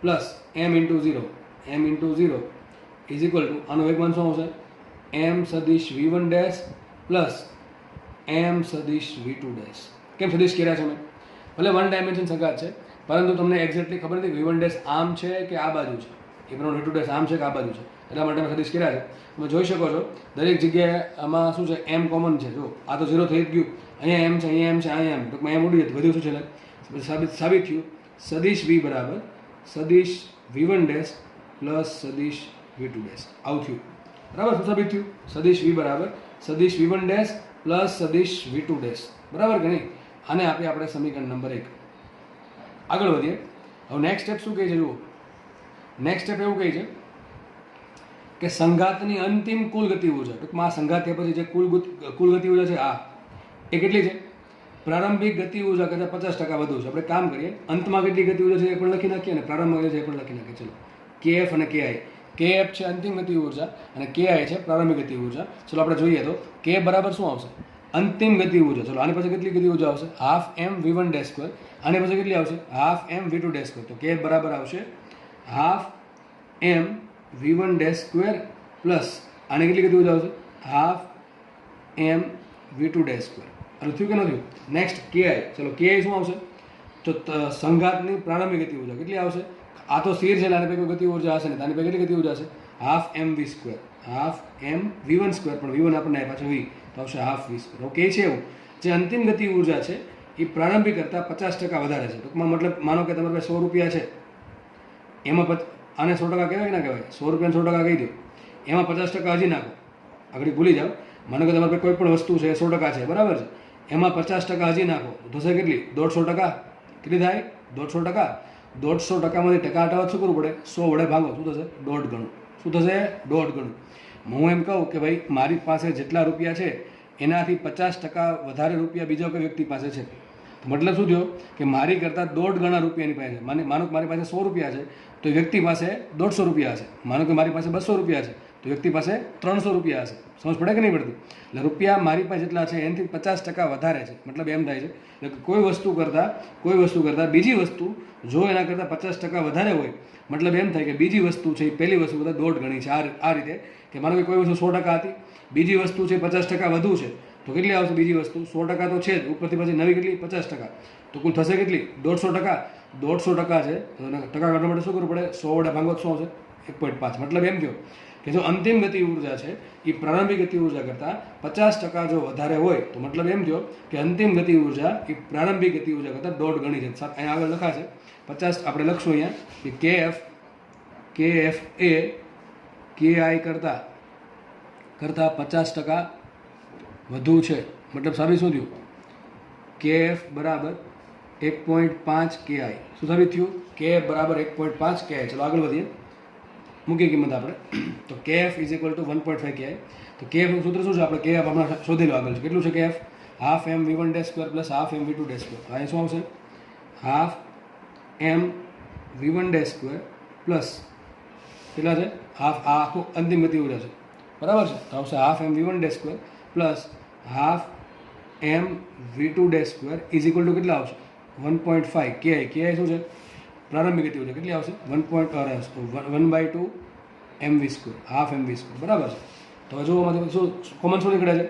plus m × 0, m × 0 is equal two આનો વેગમાન શું આવશે? m સદિશ v1 ડેશ પ્લસ m સદિશ v2 ડેશ. કેમ સદિશ કર્યા છે મેં? ભલે 1 ડાયમેન્શન સંઘાત છે, પરંતુ તમને એક્ઝેક્ટલી ખબર નથી v1 ડેશ આમ છે કે આ બાજુ છે, એ પ્રમાણે v2 ડેશ આમ છે કે આ બાજુ છે, એટલા માટે મેં સદિશ કર્યા છે. તમે જોઈ શકો છો દરેક જગ્યાએ આમાં શું છે? m કોમન છે. જો આ તો 0 થઈ જ ગયું, અહીંયા m છે, અહીંયા m છે, અહીંયા m, ટૂંકમાં m ઉડી જતું, વધ્યું શું છે? સાબિત થયું સદિશ v બરાબર સદિશ v1 ડેશ પ્લસ સદિશ v2 ડેશ. આવું થયું, બરાબર. શું સાબિત થયું? સદિશ v બરાબર સદિશ v1 ડેશ પ્લસ સદિશ v2 ડેશ, બરાબર કે નહીં? આને આપીએ આપણે સમીકરણ નંબર 1. આગળ વધીએ. હવે નેક્સ્ટ સ્ટેપ શું કહે છે? જુઓ, નેક્સ્ટ સ્ટેપ એવું કહે છે કે સંઘાતની અંતિમ કુલ ગતિ ઉર્જા, ટૂંકમાં આ સંઘાત થયા પછી જે કુલ ગતિ ઉર્જા છે આ એ કેટલી છે? પ્રારંભિક ગતિ ઉર્જા કરતાં 50% વધુ છે. આપણે કામ કરીએ, અંતમાં કેટલી ગતિ ઉર્જા છે એ પણ લખી નાખીએ અને પ્રારંભમાં છે એ પણ લખી નાખીએ. ચલો, kf અને ki. kf છે અંતિમ ગતિ ઉર્જા અને ki છે પ્રારંભિક ગતિ ઉર્જા. ચલો આપણે જોઈએ તો k બરાબર શું આવશે? અંતિમ ગતિ ઉર્જા. ચલો, આની પાસે કેટલી ગતિ ઉર્જા આવશે? Half m v1 dash square. આની પાસે કેટલી આવશે? Half m v2 dash square. તો k બરાબર આવશે half m v1 dash square plus આને કેટલી ગતિ ઉર્જા આવશે? Half m v2 dash square. અને થયું કે ન થયું? Next ki. ચલો, ki શું આવશે? તો સંઘાતની પ્રારંભિક ગતિ ઉર્જા કેટલી આવશે? આ તો સ્થિર છે એટલે આની પૈકી ગતિ ઉર્જા હશે ને, આની પૈકી કેટલી ગતિ ઉર્જા હશે? Half m v square. Half m v1 square, પણ v1 આપણને આપ્યા છે v, તો આવશે હાફ v સ્ક્વેર. ઓકે છે એવું. જે અંતિમ ગતિ ઉર્જા છે એ પ્રારંભિક કરતાં 50% વધારે છે. ટૂંકમાં મતલબ માનો કે તમારી પાસે 100 રૂપિયા છે, એમાં આને 100% કહેવાય કે ના કહેવાય? 100 રૂપિયાને 100% કહી દો, એમાં 50% હજી નાખો, આગળ ભૂલી જાઓ. માનો કે તમારી પાસે કોઈ પણ વસ્તુ છે 100% છે, બરાબર છે, એમાં 50% હજી નાખો તો થશે કેટલી? 150%. કેટલી થાય? 150%. 150%માંથી ટકા હટાવવા શું કરવું પડે? 100 વડે ભાગો. શું થશે? 1.5 ગણું. શું થશે? 1.5 ગણું. હું એમ કહું કે ભાઈ મારી પાસે જેટલા રૂપિયા છે એનાથી 50% વધારે રૂપિયા બીજા કોઈ વ્યક્તિ પાસે છે. તો મતલબ શું થયો કે મારી કરતાં 1.5 ગણા રૂપિયાની પાસે છે. માનો કે મારી પાસે 100 રૂપિયા છે તો વ્યક્તિ પાસે 150 રૂપિયા છે. માનો કે મારી પાસે 200 રૂપિયા છે તો વ્યક્તિ પાસે 300 રૂપિયા હશે. સમજ પડે કે નહીં પડતી? એટલે રૂપિયા મારી પાસે જેટલા છે એનાથી 50% વધારે છે. મતલબ એમ થાય છે એટલે કોઈ વસ્તુ કરતાં બીજી વસ્તુ જો એના કરતાં 50% વધારે હોય, મતલબ એમ થાય કે બીજી વસ્તુ છે એ પહેલી વસ્તુ કરતાં 1.5 ગણી છે. આ રીતે કે માનો કે કોઈ વસ્તુ 100% હતી, બીજી વસ્તુ છે 50% વધુ છે, તો કેટલી આવશે બીજી વસ્તુ? 100% તો છે જ, ઉપરથી પછી નવી કેટલી? 50%. તો કુલ થશે કેટલી? 150%. 150% છે તો ટકા કાઢવા માટે શું કરવું પડે? 100 વડે ભાગો તો શું આવશે? 1.5. મતલબ એમ થયો કે જો અંતિમ ગતિ ઉર્જા છે એ પ્રારંભિક ગતિ ઉર્જા કરતાં 50% જો વધારે હોય તો મતલબ એમ થયો કે અંતિમ ગતિ ઉર્જા એ પ્રારંભિક ગતિ ઉર્જા કરતાં 1.5 ગણી છે. અહીંયા આગળ લખાશે 50. આપણે લખશું અહીંયા કે KF એ KI કરતાં 50% વધુ છે. મતલબ સાબિત શું થયું? KF બરાબર 1.5 KI. શું સાબિત થયું? KF બરાબર 1.5 KI. ચલો આગળ વધીએ, મૂકીએ કિંમત આપણે. તો KF is equal to 1.5 KI. તો KFનું સૂત્ર શું છે? આપણે KF હમણાં શોધેલું આગળ છે. કેટલું છે KF? Half m V1 dash square plus half m V2 dash square. અહીંયા શું આવશે? Half m V1 dash square plus કેટલા છે? હાફ, આ આખું અંતિમ ગતિ ઉર્જા છે, બરાબર છે? તો આવશે half m V1 dash square plus half m V2 dash square is equal to કેટલા આવશે? 1.5 KI. KI શું છે? પ્રારંભિક ગતિ ઉર્જા. કેટલી આવશે? 1/2 MV square, half MV square, બરાબર છે? તો જો આમાંથી શું કોમન શું નીકળે છે?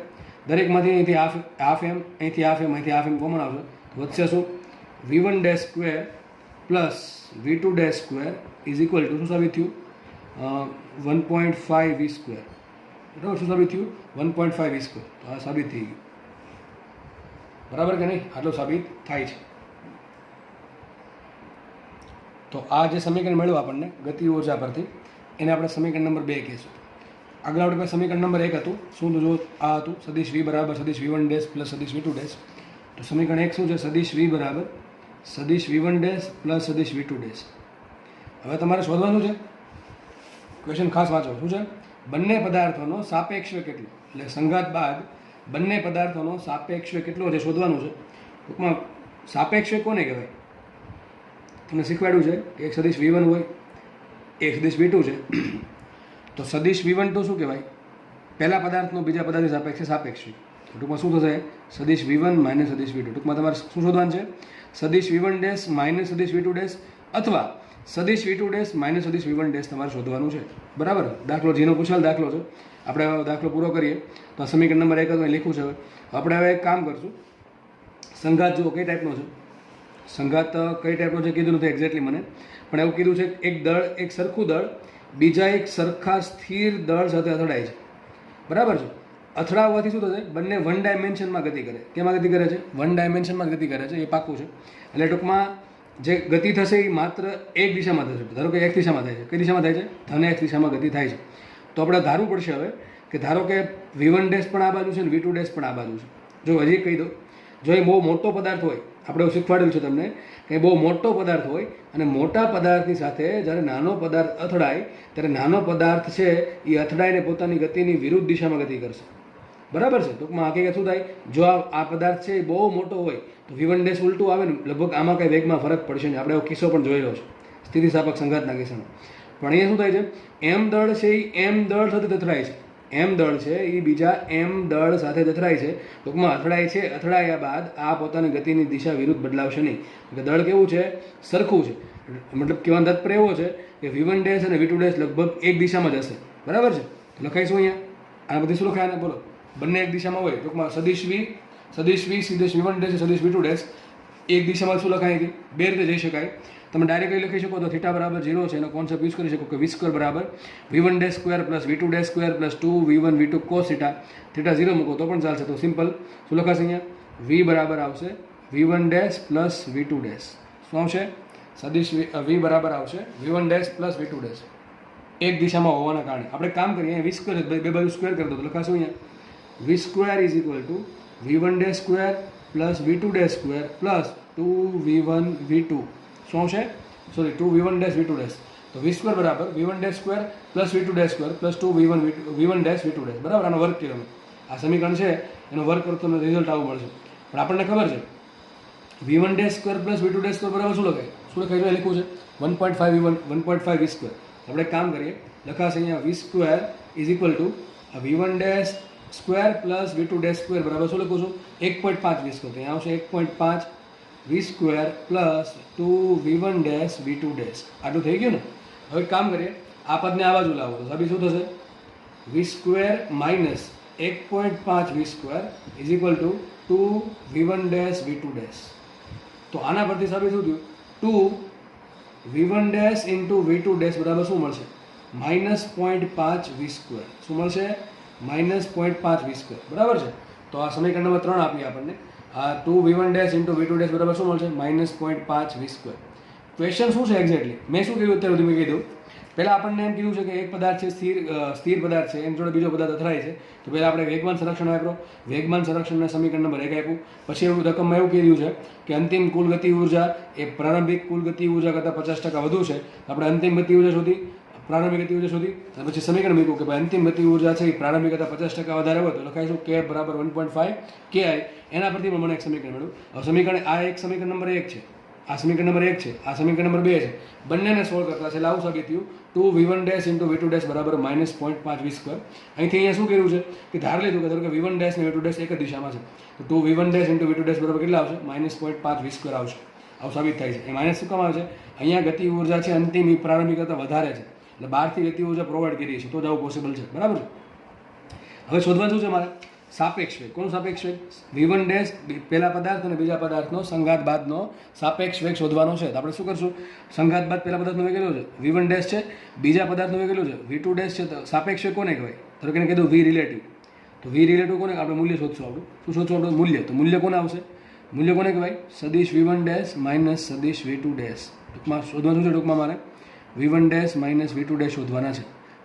દરેકમાંથી અહીંથી હાફ એમ, અહીંથી હાફ એમ કોમન આવશે. વધશે શું? V1 dash square plus V2 dash square is equal two શું સાબિત થયું? 1.5 V સ્ક્વેર. બરાબર? શું સાબિત થયું? 1.5 V સ્ક્વેર. તો આ સાબિત થઈ ગયું, બરાબર કે નહીં? આટલું સાબિત થાય છે. તો આ જે સમીકરણ મળ્યું આપણને ગતિ ઉર્જા પરથી, એને આપણે સમીકરણ નંબર 2 કહીશું. આગળ આપણે પાસે સમીકરણ નંબર 1 હતું. શું તો જો આ હતું સદિશ V બરાબર સદિશ V1 ડેશ પ્લસ સદિશ V2 ડેશ. તો સમીકરણ 1 શું છે? સદિશ V બરાબર સદિશ V1 ડેશ પ્લસ સદિશ V2 ડેશ. હવે તમારે શોધવાનું છે, ક્વેશ્ચન ખાસ વાંચો. શું છે? બંને પદાર્થોનો સાપેક્ષ કેટલો, એટલે સંઘાત બાદ બંને પદાર્થોનો સાપેક્ષ કેટલો છે શોધવાનું છે. ટૂંકમાં સાપેક્ષ કોને કહેવાય? તમને શીખવાડ્યું છે કે એક સદિશ V1 હોય, એક સદિશ V2 છે. તો સદિશ V1 તો શું કહેવાય? પહેલા પદાર્થનો બીજા પદાર્થની સાપેક્ષે સાપેક્ષ. ટૂંકમાં શું થશે? સદિશ V1 માઇનસ સદિશ V2. ટૂંકમાં તમારે શું શોધવાનું છે? સદિશ V1 ડેશ માઇનસ સદિશ V2 ડેશ અથવા સદિશ V2 ડેશ માઇનસ સદિશ V1 ડેશ તમારે શોધવાનું છે, બરાબર? દાખલો જેનો પૂછેલ દાખલો છે, આપણે દાખલો પૂરો કરીએ. તો આ સમીકરણ નંબર 1 હતું, અહીં લખ્યું છે. હવે આપણે હવે એક કામ કરશું. સંઘાત જુઓ કઈ ટાઈપનો છે. સંઘાત કઈ ટાઈપનો છે કીધું નથી એક્ઝેક્ટલી મને, પણ એવું કીધું છે એક દળ, એક સરખું દળ બીજા એક સરખા સ્થિર દળ સાથે અથડાય છે, બરાબર છે? અથડાવવાથી શું થશે? બંને 1 ડાયમેન્શનમાં ગતિ કરે. કેમાં ગતિ કરે છે? 1 ડાયમેન્શનમાં ગતિ કરે છે, એ પાક્કું છે. એટલે ટૂંકમાં જે ગતિ થશે એ માત્ર એક દિશામાં થશે. ધારો કે એક દિશામાં થાય છે. કઈ દિશામાં થાય છે? ધન એક દિશામાં ગતિ થાય છે. તો આપણે ધારવું પડશે હવે કે ધારો કે V1 ડેશ પણ આ બાજુ છે અને V2 ડેશ પણ આ બાજુ છે. જો હજી કહી દો, જો એ બહુ મોટો પદાર્થ હોય, આપણે એવું શીખવાડેલું છે તમને કે બહુ મોટો પદાર્થ હોય અને મોટા પદાર્થની સાથે જ્યારે નાનો પદાર્થ અથડાય ત્યારે નાનો પદાર્થ છે એ અથડાઈને પોતાની ગતિની વિરુદ્ધ દિશામાં ગતિ કરશે, બરાબર છે? ટૂંકમાં હકીકત શું થાય? જો આ પદાર્થ છે એ બહુ મોટો હોય તો V1 ડેશ ઉલટું આવે ને, લગભગ આમાં કંઈ વેગમાં ફરક પડશે નહીં. આપણે એવો કિસ્સો પણ જોયેલો છે સ્થિતિસ્થાપક સંઘાતના કિસ્સામાં. પણ અહીંયા શું થાય છે? M દળ છે એ M દળ સાથે અથડાય છે. M દળ છે એ બીજા M દળ સાથે અથડાય છે. ટૂંકમાં અથડાયા બાદ આ પોતાની ગતિની દિશા વિરુદ્ધ બદલાવશે નહીં. કે દળ કેવું છે? સરખું છે. મતલબ કહેવાનો તાત્પર્ય એવો છે કે V1 ડેશ અને V2 ડેશ લગભગ એક દિશામાં જ હશે, બરાબર છે? તો લખાઈશું અહીંયા. આ બધી શું લખાય? બોલો, બંને એક દિશામાં હોય. ટૂંકમાં સદિશ V સદિશ V1 ડેશ સદિશ V2 ડેશ એક દિશામાં શું લખાય કે બે રીતે જઈ શકાય. તમે ડાયરેક્ટલી લખી શકો તો થીટા બરાબર 0 છે, એનો કોન્સેપ્ટ યુઝ કરી શકો કે V સ્ક્વેર બરાબર V1 dash square plus V2 dash square plus 2V1 V2 cos theta. Theta 0 મૂકો તો પણ ચાલશે. તો સિમ્પલ શું લખાશે અહીંયા? V બરાબર આવશે V1 dash plus V2 dash. શું આવશે? સદિશ V બરાબર આવશે V1 dash plus V2 dash. એક દિશામાં હોવાના કારણે આપણે કામ કરીએ V સ્ક્વેર, બે બાજુ સ્ક્વેર કરી દો તો લખાશું અહીંયા V square is equal to V1 dash square plus V2 dash square plus 2V1 V2. શું આવશે? Sorry 2V1 dash V2 dash. તો V સ્ક્વેર બરાબર V1 dash square plus V2 dash square plus 2V1 dash V2 dash, બરાબર? આનો work કર્યો. આ સમીકરણ છે એનો વર્ક કરતો તમને રિઝલ્ટ આવું મળશે. પણ આપણને ખબર છે V1 dash square plus V2 dash square બરાબર શું લખાય? શું લખાય? લખ્યું છે 1.5 V1 1.5 V સ્ક્વેર. આપણે કામ કરીએ, લખાશે અહીંયા V square is equal to v1 dash square plus v2 dash square બરાબર શું લખું છું 1.5 વી સ્ક્વેર. તો અહીંયા આવશે 1.5 V square plus 2v1 dash v2 dash. આટલું થઈ ગયું ને. હવે એક કામ કરીએ, આ પદને આ બાજુ લાવો તો સાબી શું થશે V square minus 1.5 V square is equal to 2v1 dash v2 dash. તો આના પરથી સાબિત શું થયું 2v1 dash into v2 dash બરાબર શું મળશે -0.5 વી સ્ક્વેર. શું મળશે -0.5 વી સ્ક્વેર બરાબર છે. તો આ સમીકરણ નંબર 3 આપીએ આપણને. આ 2v1 dash into v2 dash બરાબર શું મળશે -0.5 વી સ્ક્વેર. ક્વેશ્ચન શું છે એક્ઝેક્ટલી મેં શું કીધું અત્યારે સુધી મેં કીધું પહેલાં આપણને એમ કીધું છે કે એક પદાર્થ છે સ્થિર પદાર્થ છે એની જોડે બીજો પદાર્થ અથડાય છે. તો પહેલાં આપણે વેગમાન સંરક્ષણ આપ્યો, વેગમાન સંરક્ષણને સમીકરણ નંબર 1 આપ્યું. પછી એવું રકમમાં એવું કીધું છે કે અંતિમ કુલ ગતિ ઉર્જા એ પ્રારંભિક કુલ ગતિ ઉર્જા કરતાં 50% વધુ છે. આપણે અંતિમ ગતિ ઉર્જા શોધી, પ્રારંભિક ગતિ ઉર્જા શોધી અને પછી સમીકરણ મૂક્યું કે ભાઈ અંતિમ ગતિ ઉર્જા છે એ પ્રારંભિક કરતાં 50% વધારે હોય તો લખાઈશું કે બરાબર 1.5 KI. એના પરથી મને એક સમીકરણ મળ્યું. હવે સમીકરણ આ એક સમીકરણ નંબર 1 છે, આ સમીકરણ નંબર 1 છે, આ સમીકરણ નંબર 2 છે. બંનેને સોલ્વ કરતા છે આવું સાબિત થયું 2v1 dash into v2 dash બરાબર -0.5 વી સ્ક્વેર. અહીંથી અહીંયા શું કર્યું છે કે ધાર લીધું કે ધારો કે v1 ડેશ ને v2 ડેશ એક જ દિશામાં છે તો 2v1 dash into v2 dash બરાબર કેટલા આવશે -0.5 વી સ્ક્વેર આવશે. આવું સાબિત થાય છે. એ માઇનસ શું કામ આવે છે અહીંયા ગતિ ઉર્જા છે અંતિમ એ પ્રારંભિક કરતાં વધારે છે એટલે બહારથી ગતિ ઉર્જા પ્રોવાઈડ કરીએ છીએ તો જ આવું પોસિબલ છે બરાબર છે. હવે શોધવાનું શું છે મારે સાપેક્ષ વેગ. કોનું સાપેક્ષ વેગ v1 ડેશ પહેલા પદાર્થ અને બીજા પદાર્થનો સંઘાત બાદનો સાપેક્ષ વેગ શોધવાનો છે. તો આપણે શું કરશું સંઘાત બાદ પહેલા પદાર્થનો વેગ કેટલો છે v1 ડેશ છે, બીજા પદાર્થનો વેગ કેટલો છે v2 ડેશ છે. તો સાપેક્ષ વેગ કોને કહેવાય ધારો કે કીધું v રિલેટિવ. તો v રિલેટિવ કોને આપણે મૂલ્ય શોધશું આપણું શું શોધશું આપણે મૂલ્ય. તો મૂલ્ય કોને આવશે મૂલ્ય કોને કહેવાય સદિશ v1 ડેશ માઇનસ સદિશ v2 ડેશ. ટૂંકમાં શોધવાનું છે ટૂંકમાં મારે v1 dash minus v2 dash શોધવાના છે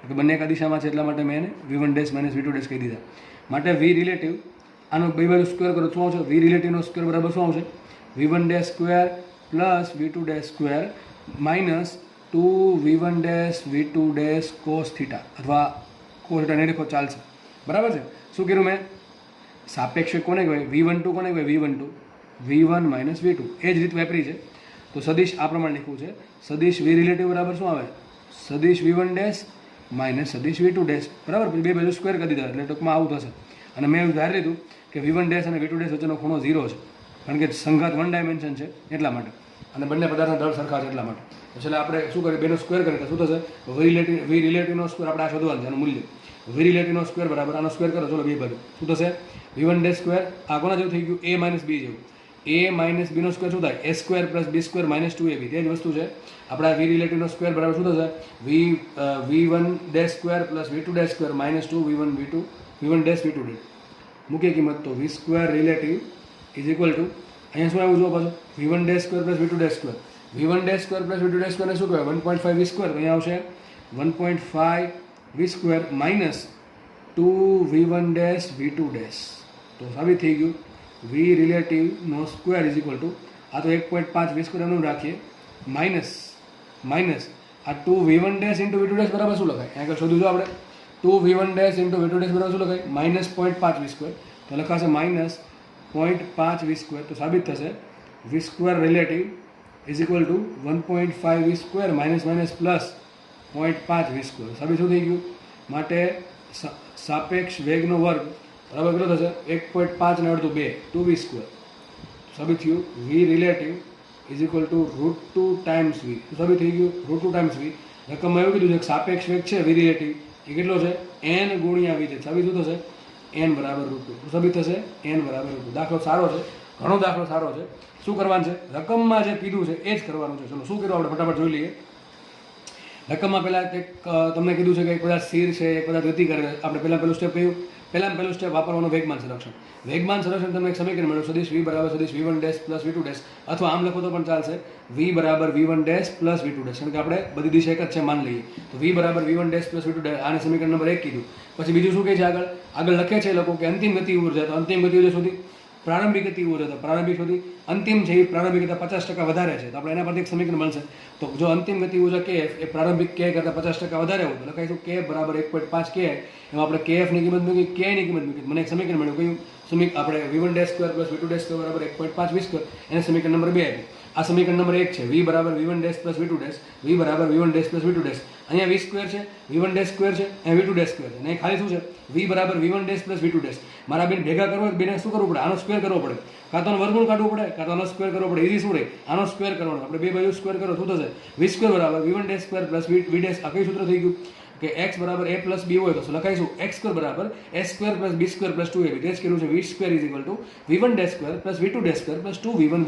કે બંને એક દિશામાં છે એટલા માટે મેં એને v1 dash minus v2 dash કહી દીધા. માટે v રિલેટિવ આનો બે બાજુ સ્ક્વેર કરો શું આવશે v રિલેટિવનો સ્ક્વેર બરાબર શું આવશે v1 dash square plus v2 dash square minus 2v1 dash v2 dash cos theta અથવા કોસ થીટા નહીં લખો ચાલશે બરાબર છે. શું કર્યું મેં સાપેક્ષ કોને કહેવાય v12 કોને કહેવાય v12 v1 માઇનસ v2 એ જ રીત વાપરી છે. તો સદિશ આ પ્રમાણે લખવું છે સદિશ v રિલેટિવ બરાબર શું આવે સદિશ v1 ડેશ માઇનસ સદિશ v2 ડેશ બરાબર. પછી બે બાજુ સ્ક્વેર કરી દીધા એટલે ટૂંકમાં આવું થશે. અને મેં એવું ધારી લીધું કે v1 ડેશ અને v2 ડેશ વચ્ચેનો ખૂણો 0 છે કારણ કે સંઘાત 1 ડાયમેન્શન છે એટલા માટે અને બંને પદાર્થના દળ સરખા છે એટલા માટે. તો છેલ્લે આપણે શું કરીએ બેનો સ્ક્વેર કરીએ તો શું થશે v રિલેટિવનો સ્ક્વેર આપણે આ શોધવાનું છે એનું મૂલ્ય v રિલેટિવનો સ્ક્વેર બરાબર આનો સ્ક્વેર કરો ચલો બે બાજુ શું થશે v1 ડેશ સ્ક્વેર આ કોના જેવું થઈ ગયું a માઇનસ b જેવું a માઇનસ બીનો સ્ક્વેર શું થાય a square plus b square minus 2ab તે જ વસ્તુ છે. આપણા v રિલેટિવનો સ્ક્વેર બરાબર શું થશે v1 dash square plus v2 dash square minus 2v1 dash v2 dash મૂકીએ કિંમત તો v square relative is equal to અહીંયા શું આવ્યું જો પાછું v1 dash square plus v2 dash square v1 dash square plus v2 dash સ્ક્વેરને શું કહેવાય 1.5 વી સ્ક્વેર. તો અહીંયા આવશે 1.5 V square minus 2v1 dash v2 dash. તો સાબિત થઈ ગયું v રિલેટિવનો સ્ક્વેર ઇઝ ઇક્વલ ટુ આ તો 1.5 વી સ્ક્વેર એનું રાખીએ માઇનસ આ 2v1 dash into v2 dash બરાબર શું લખાય અહીંયા આગળ શોધ્યું જો આપણે 2v1 dash into v2 dash બરાબર શું લખાય -0.5 વી સ્ક્વેર. તો લખાશે -0.5 વી સ્ક્વેર. તો સાબિત થશે V square relative is equal to 1.5 V square minus plus 0.5 V square. સાબિત શું થઈ ગયું માટે સાપેક્ષ વેગનો વર્ગ બરાબર કેટલો થશે 1.5 ને અડધું 2 વી સ્ક્વેર. સાબિત થયું V relative is equal to √2 times V. સાબિત થઈ ગયું √2 ટાઈમ્સ વી. રકમમાં એવું કીધું છે કે સાપેક્ષ વેગ છે વી રિલેટિવ એ કેટલો છે n ગુણ્યા વી છે. સાબિત શું થશે n બરાબર √2. સાબિત થશે n બરાબર √2. દાખલો સારો છે ઘણો દાખલો સારો છે. શું કરવાનું છે રકમમાં જે કીધું છે એ જ કરવાનું છે. ચલો શું કર્યું આપણે ફટાફટ જોઈ લઈએ. રકમમાં પહેલાં એક તમને કીધું છે કે એક પદાર્થ સ્થિર છે એક પદાર્થ ગતિ કરે આપણે પહેલું સ્ટેપ કહ્યું પહેલું સ્ટેપ વાપરવાનું વેગમાન સંરક્ષણ. વેગમાન સંરક્ષણ તમને એક સમીકરણ મળ્યું સદિશ v બરાબર સદિશ v1 dash plus v2 dash અથવા આમ લખો તો પણ ચાલશે v બરાબર v1 dash plus v2 dash કારણ કે આપણે બધી દિશા એક જ છે માન લઈએ તો v બરાબર v1 dash plus v2 dash આને સમીકરણ નંબર 1 કીધું. પછી બીજું શું કહે છે આગળ લખે છે લોકો કે અંતિમ ગતિ ઉર્જા તો અંતિમ ગતિ ઉર્જા સુધી પ્રારંભિક ગતિ ઉર્જા તો પ્રારંભિક સુધી અંતિમ છે એ પ્રારંભિક કરતાં 50% વધારે છે તો આપણે એના પરથી એક સમીકરણ મળશે. તો જો અંતિમ ગતિ ઉર્જા kf એ પ્રારંભિક k કરતાં 50% વધારે હોય તો લખાઈશું k બરાબર 1.5 k. એમાં આપણે kf ની કિંમત મૂકી k ની કિંમત મૂકી મને એક સમીકરણ મળ્યું કયું આપણે v1 dash square plus v2 dash square બરાબર 1.5 વી સ્ક્વેર એને સમીકરણ નંબર 2 આપ્યું. આ સમીકરણ નંબર 1 છે v બરાબર v1 dash plus v2 dash v બરાબર v1 dash plus v2 dash અહીંયા વી સ્ક્વેર છે, v1 ડેશ સ્ક્વેર છે, અહીંયા v2 ડેશ સ્ક્વેર છે, અને ખાલી શું છે v બરાબર v1 dash plus v2 dash. મારા બેન ભેગા કરવા બેને શું કરવું પડે? આનો સ્ક્વેર કરવો પડે, કાં તો આનો વર્ગમૂળ કાઢવું પડે, કાં તો આનો સ્ક્વેર કરવો પડે. ઇઝી શું રહે? આનો સ્ક્વેર કરવાનો. આપણે બે બાજુ સ્ક્વેર કરો શું થશે? v સ્ક્વેર બરાબર v1 dash square plus v dash. આ કયું સૂત્ર થઈ ગયું કે x બરાબર a પ્લસ b હોય તો લખાઈશું x સ્ક્વેર બરાબર s square plus b square plus 2ab. તે જ કર્યું છે v square is equal to v1 dash square plus v2 dash square plus 2v1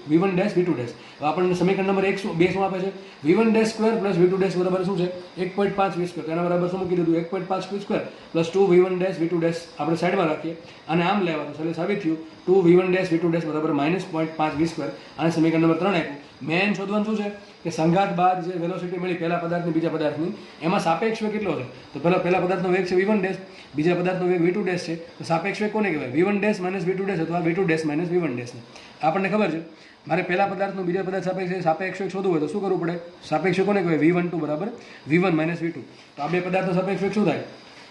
v1 dash v2 dash. હવે આપણને સમીકરણ નંબર 2 શું આપે છે? v1 dash square plus v2 dash બરાબર શું છે? 1.5 v સ્ક્વેર. તેના બરાબર શું મૂકી દીધું? 1.5 v square plus 2v1 dash v2 dash આપણે સાઈડમાં રાખીએ અને આમ લેવા તો છેલ્લે સાબિત થયું 2v1 ડેશ v2 ડેશ બરાબર -0.5 v સ્ક્વેર. અને સમીકરણ નંબર 3 આપ્યું. મેન શોધવાનું શું છે કે સંઘાત બાદ જે વેલોસિટી મળી પહેલા પદાર્થની બીજા પદાર્થની, એમાં સાપેક્ષ વેગ કેટલો છે? તો પહેલા પદાર્થનો વેગ છે v1 ડેશ, બીજા પદાર્થનો વેગ v2 ડેશ છે. તો સાપેક્ષ વેગ કોને કહેવાય? v1 dash minus v2 dash અથવા v2 dash minus v1 dash. આપણને ખબર છે મારે પહેલા પદાર્થનું બીજા પદાર્થ સાપેક્ષ વેગ શોધવું હોય તો શું કરવું પડે? સાપેક્ષ વેગ કોને કહેવાય? v12 બરાબર v1 માઇનસ v2. તો આ બે પદાર્થનો સાપેક્ષ વેગ શું થાય?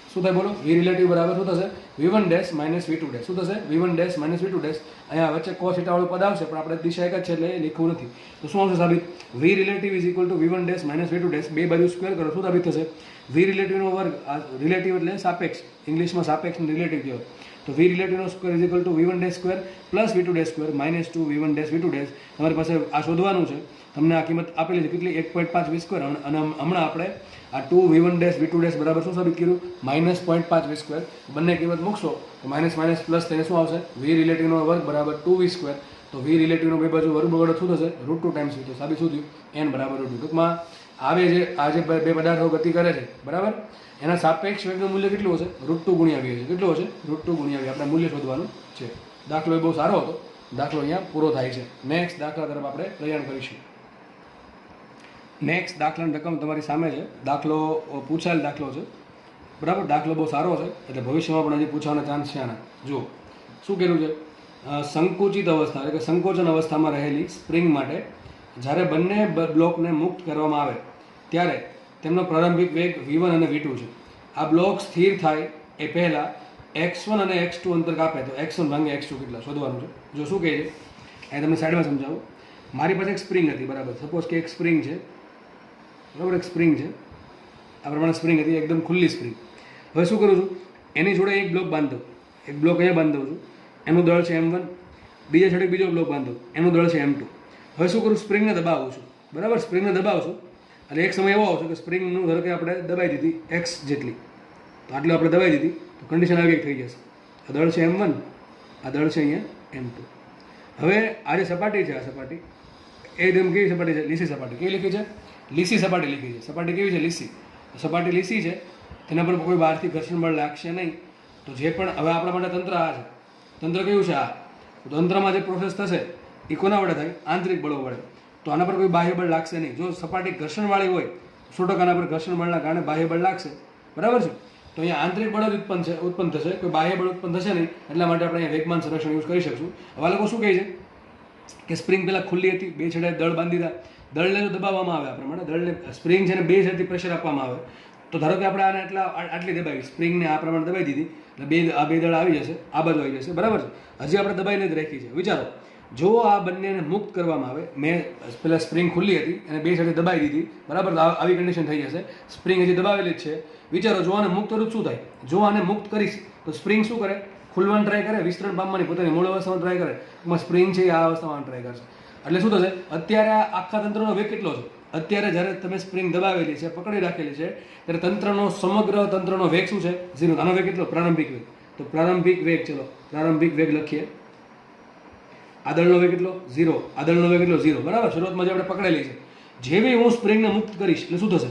શું થાય બોલો? v રિલેટિવ બરાબર શું થશે? v1 dash minus v2 dash. શું થશે? v1 dash minus v2 dash. અહીંયા વચ્ચે cos θ વાળું પદ આવશે પણ આપણે દિશા એક જ છે એટલે એ લખવું નથી. તો શું આવશે સાબિત? v relative is equal to v1 dash minus v2 dash. બે બાજુ સ્ક્વેર કરો શું સાબિત થશે? v રિલેટિવનો વર્ગ. આ રિલેટિવ એટલે સાપેક્ષ, ઇંગ્લિશમાં સાપેક્ષ રિલેટિવ કહેવાય. તો v રિલેટિવનો square is equal to v1 dash square plus v2 dash square minus 2 v1 dash v2 dash. તમારી પાસે આ શોધવાનું છે. તમને આ કિંમત આપેલી છે કેટલી? 1.5 v સ્ક્વેર. અને હમણાં આપણે આ 2v1 ડેશ v2 ડેશ બરાબર શું સાબિત કર્યું? -0.5 v સ્ક્વેર. બંને કિંમત મૂકશો તો માઇનસ માઇનસ પ્લસ થઈને શું આવશે? v રિલેટિવનો વર્ગ બરાબર 2v સ્ક્વેર. તો v રિલેટિવનો બે બાજુ વર્ગ બગડો શું થશે? √2 ટાઈમ્સ v. તો સાબિત શું થયું? n બરાબર √2. ટૂંકમાં આ જે બે પદાર્થો ગતિ કરે છે બરાબર, એના સાપેક્ષ વેગનું મૂલ્ય કેટલું હશે? √2 ગુણ્યા v છે. કેટલું હશે? √2 ગુણ્યા v. આપણે મૂલ્ય શોધવાનું છે. દાખલો એ બહુ સારો હતો. દાખલો અહીંયા પૂરો થાય છે. નેક્સ્ટ દાખલા તરફ આપણે પ્રયાણ કરીશું. નેક્સ્ટ દાખલાની રકમ તમારી સામે છે. દાખલો પૂછાયેલ દાખલો છે બરાબર. દાખલો બહુ સારો છે એટલે ભવિષ્યમાં પણ હજી પૂછવાનો ચાન્સ છે આના. જુઓ શું કર્યું છે? સંકુચિત અવસ્થા એટલે કે સંકોચન અવસ્થામાં રહેલી સ્પ્રિંગ માટે જ્યારે બંને બ્લોકને મુક્ત કરવામાં આવે ત્યારે તેમનો પ્રારંભિક વેગ v1 અને v2 છે. આ બ્લોક સ્થિર થાય એ પહેલાં x1 અને x2 અંતર કાપે તો x1 ભાંગે x2 કેટલા શોધવાનું છે. જો શું કહે છે એ તમને સાઈડમાં સમજાવું. મારી પાસે એક સ્પ્રિંગ હતી બરાબર. સપોઝ કે એક સ્પ્રિંગ છે બરાબર. એક સ્પ્રિંગ છે, આ પ્રમાણે સ્પ્રિંગ હતી, એકદમ ખુલ્લી સ્પ્રિંગ. હવે શું કરું છું? એની જોડે એક બ્લોક બાંધો, એક બ્લોક અહીંયા બાંધું છું, એનું દળ છે m1. બીજા છેડે બીજો બ્લોક બાંધો, એનું દળ છે m2. હવે શું કરું? સ્પ્રિંગને દબાવું છું બરાબર. સ્પ્રિંગને દબાવશું એટલે એક સમય એવો આવશે કે સ્પ્રિંગનું ધારો કે આપણે દબાઈ દીધી x જેટલી, તો આટલું આપણે દબાઈ દીધી તો કન્ડિશન આવી થઈ જશે. આ દળ છે m1, આ દળ છે અહીંયા m2. હવે આ જે સપાટી છે, આ સપાટી એકદમ કેવી સપાટી છે? લીસી સપાટી. કેવી લીખી છે? લીસી સપાટી લીખી છે. સપાટી કેવી છે? લીસી. સપાટી લીસી છે, તેના પર કોઈ બહારથી ઘર્ષણ બળ લાગશે નહીં. તો જે પણ હવે આપણા માટે તંત્ર આ છે. તંત્ર કયું છે? આ. તંત્રમાં જે પ્રોસેસ થશે એ કોના વડે થાય? આંતરિક બળો વડે. તો આના પર કોઈ બાહ્ય બળ લાગશે નહીં. જો સપાટી ઘર્ષણવાળી હોય 100% આના પર ઘર્ષણ બળના કારણે બાહ્ય બળ લાગશે બરાબર છે. તો અહીંયા આંતરિક બળ જ ઉત્પન્ન થશે, કોઈ બાહ્ય બળ ઉત્પન્ન થશે નહીં. એટલા માટે આપણે અહીંયા વેગમાન સંરક્ષણ યુઝ કરી શકશું. હવે લોકો શું કહે છે કે સ્પ્રિંગ પહેલાં ખુલ્લી હતી, બે છેડે દળ બાંધી દીધા. દળને જો દબાવવામાં આવે આ પ્રમાણે, દળને સ્પ્રિંગ છે ને બે છેડથી પ્રેશર આપવામાં આવે તો ધારો કે આપણે આને આટલી દબાવી, સ્પ્રિંગને આ પ્રમાણે દબાવી દીધી એટલે આ બે દળ આવી જશે, આ બાજુ આવી જશે બરાબર છે. હજી આપણે દબાઈને જ રાખી છે. વિચારો જો આ બંનેને મુક્ત કરવામાં આવે, મેં પહેલાં સ્પ્રિંગ ખુલ્લી હતી અને બે છેડે દબાવી દીધી બરાબર, તો આવી કન્ડિશન થઈ જશે. સ્પ્રિંગ હજી દબાવેલી જ છે. વિચારો જો આને મુક્ત કરું શું થાય? જો આને મુક્ત કરીશ તો સ્પ્રિંગ શું કરે? ખુલવાનું ટ્રાય કરે, વિસ્તરણ પામવાની પોતાની મૂળ અવસ્થામાં ટ્રાય કરે. એમાં સ્પ્રિંગ છે એ આ અવસ્થામાં ટ્રાય કરશે. એટલે શું થશે? અત્યારે આ આખા તંત્રનો વેગ કેટલો છે? અત્યારે જ્યારે તમે સ્પ્રિંગ દબાવેલી છે, પકડી રાખેલી છે, ત્યારે તંત્રનો સમગ્ર તંત્રનો વેગ શું છે? 0. આનો વેગ કેટલો? પ્રારંભિક વેગ. તો પ્રારંભિક વેગ, ચલો પ્રારંભિક વેગ લખીએ. આદળનો વેગ કેટલો? 0. આદળનો વેગ કેટલો? 0 બરાબર. શરૂઆતમાં જે આપણે પકડેલી છે, જેવી હું સ્પ્રિંગને મુક્ત કરીશ એટલે શું થશે?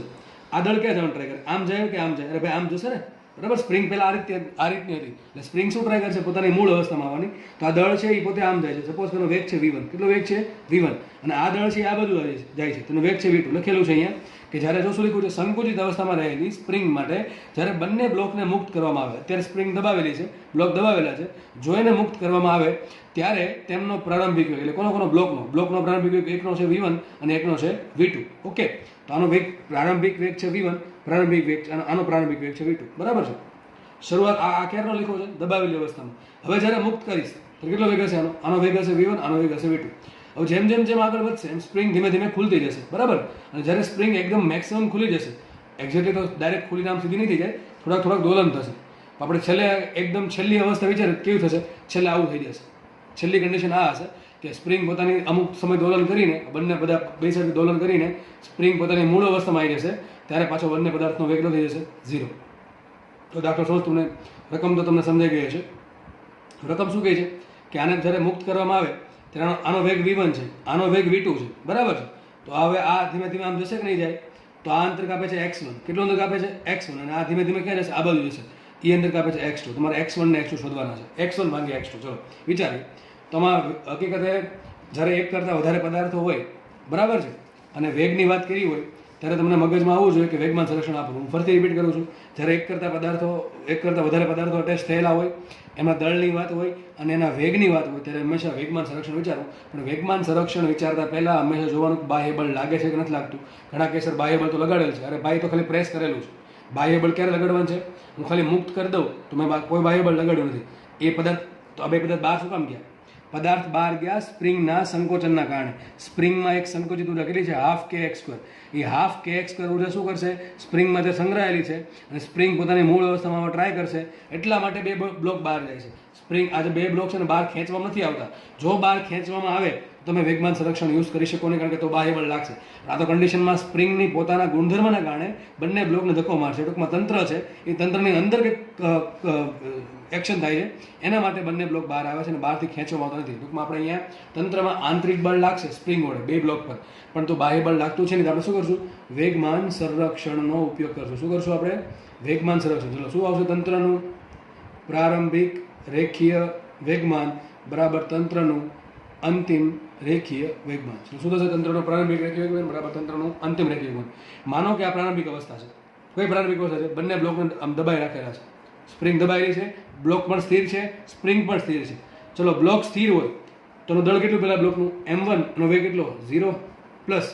આદળ ક્યાં જવાનું ટ્રાય કરે? આમ જાય કે આમ જાય? અરે ભાઈ આમ જશે ને બરાબર. સ્પ્રિંગ પહેલાં આ રીતની હતી એટલે સ્પ્રિંગ શું ટ્રાય કરશે? પોતાની મૂળ અવસ્થામાં આવવાની. તો આ દળ છે એ પોતે આમ જાય છે. સપોઝ તેનો વેગ છે v1. કેટલો વેગ છે? v1. અને આ દળ છે આ બાજુ જાય છે, તેનો વેગ છે v2. લખેલું છે અહીંયા કે જ્યારે જો શું લખ્યું છે? સંકુચિત અવસ્થામાં રહેલી સ્પ્રિંગ માટે જ્યારે બંને બ્લોકને મુક્ત કરવામાં આવે, અત્યારે સ્પ્રિંગ દબાવેલી છે, બ્લોક દબાવેલા છે, જો એને મુક્ત કરવામાં આવે ત્યારે તેમનો પ્રારંભિક વેગ એટલે કોનો બ્લોકનો પ્રારંભિક વેગ એકનો છે v1 અને એકનો છે v2. ઓકે, તો આનો વેગ પ્રારંભિક વેગ છે v1, પ્રારંભિક વેગ અને આનો પ્રારંભિક વેગ છે v2 બરાબર છે. શરૂઆત આ ક્યારનો લખ્યો છે? દબાવેલી અવસ્થામાં. હવે જ્યારે મુક્ત કરીશ તો કેટલો વેગ હશે? આનો વેગ હશે v1, આનો વેગ હશે v2. હવે જેમ આગળ વધશે એમ સ્પ્રિંગ ધીમે ધીમે ખુલતી જશે બરાબર. અને જ્યારે સ્પ્રિંગ એકદમ મેક્સિમમ ખુલી જશે એક્ઝેક્ટલી તો ડાયરેક્ટ ખુલીને આમ સીધી નહીં થઈ જાય, થોડાક દોલન થશે. આપણે છેલ્લે એકદમ છેલ્લી અવસ્થા વિચારે કેવી થશે, છેલ્લે આવું થઈ જશે. છેલ્લી કન્ડિશન આ હશે કે સ્પ્રિંગ પોતાની અમુક સમય દોલન કરીને, બંને બધા બે સાઈડ દોલન કરીને સ્પ્રિંગ પોતાની મૂળ અવસ્થામાં આવી જશે, ત્યારે પાછો બંને પદાર્થનો વેગ કેટલો થઈ જશે, 0. તો દાખલા સ્વરૂપ તમને રકમ તો તમને સમજાઈ ગઈ હશે. રકમ શું કહે છે કે આને જ્યારે મુક્ત કરવામાં આવે ત્યારે આનો વેગ v1 છે, આનો વેગ v2 છે, બરાબર છે. તો હવે આ ધીમે ધીમે આમ જશે કે નહીં જાય, તો આ અંતર કાપે છે x1. કેટલું અંતર કાપે છે, x1. અને આ ધીમે ધીમે ક્યાં જશે, આ બાજુ જશે, એ અંતર કાપે છે x2. તમારે x1 ને x2 શોધવાના છે, x1 ભાગ્યા x2. ચલો વિચારીએ. તો આમાં હકીકતે જ્યારે એક કરતાં વધારે પદાર્થો હોય, બરાબર છે, અને વેગની વાત કરી હોય, ત્યારે તમને મગજમાં આવવું જોઈએ કે વેગમાન સંરક્ષણ આપવું. હું ફરીથી રિપીટ કરું છું, જ્યારે એક કરતાં વધારે પદાર્થો અટેચ થયેલા હોય, એમાં દળની વાત હોય અને એના વેગની વાત હોય, ત્યારે હંમેશા વેગમાન સંરક્ષણ વિચારવું. પણ વેગમાન સંરક્ષણ વિચારતા પહેલાં હંમેશા જોવાનું બાહ્ય બળ લાગે છે કે નથી લાગતું. ઘણા કેસર બાહ્ય બળ તો લગાડેલ છે, અરે ભાઈ તો ખાલી પ્રેસ કરેલું છે. બાહ્ય બળ ક્યારે લગાડવાનું છે, હું ખાલી મુક્ત કરી દઉં તો મેં કોઈ બાહ્ય બળ લગાડ્યું નથી. એ પદાર્થ તો આ બે પદાર્થ બહાર શું કામ ગયા, પદાર્થ બહાર ગયા સ્પ્રિંગના સંકોચનના કારણે. સ્પ્રિંગમાં એક સંકોચિત ઉર્જા કેટલી છે, 12kx². એ 12kx² ઉર્જા શું કરશે, સ્પ્રિંગમાં જે સંગ્રહાયેલી છે અને સ્પ્રિંગ પોતાની મૂળ અવસ્થામાં ટ્રાય કરશે, એટલા માટે બે બ્લોક બહાર જાય છે. સ્પ્રિંગ આજે બે બ્લોક છે ને બહાર ખેંચવામાં નથી આવતા. જો બહાર ખેંચવામાં આવે તો તમે વેગમાન સંરક્ષણ યુઝ કરી શકો નહીં, કારણ કે તો બાહ્ય બળ લાગશે. આ તો કન્ડિશનમાં સ્પ્રિંગની પોતાના ગુણધર્મના કારણે બંને બ્લોકને ધક્કો મારશે. ટૂંકમાં તંત્ર છે, એ તંત્રની અંદર કંઈક એક્શન થાય છે, એના માટે બંને બ્લોક બહાર આવે છે અને બહારથી ખેંચવામાં આવતા નથી. ટૂંકમાં આપણે અહીંયા તંત્રમાં આંતરિક બળ લાગશે સ્પ્રિંગ વડે બે બ્લોક પર, પણ તો બાહ્ય બળ લાગતું છે નહીં. તો આપણે શું કરશું, વેગમાન સંરક્ષણનો ઉપયોગ કરશું. શું કરશું આપણે, વેગમાન સંરક્ષણ. ચલો શું આવશે, તંત્રનું પ્રારંભિક રેખીય વેગમાન બરાબર તંત્રનું અંતિમ રેખીય વેગમાન. શું થશે, તંત્રનું પ્રારંભિક રેખીય વેગમાન બરાબર તંત્રનું અંતિમ રેખીય વેગમાન. માનો કે આ પ્રારંભિક અવસ્થા છે. કઈ પ્રારંભિક અવસ્થા છે, બંને બ્લોકને આમ દબાઈ રાખેલા છે, સ્પ્રિંગ દબાયેલી છે, બ્લોક પણ સ્થિર છે, સ્પ્રિંગ પણ સ્થિર છે. ચલો બ્લોક સ્થિર હોય તો એનું દળ કેટલું, પહેલાં બ્લોકનું m1, એનો વેગ કેટલો 0, પ્લસ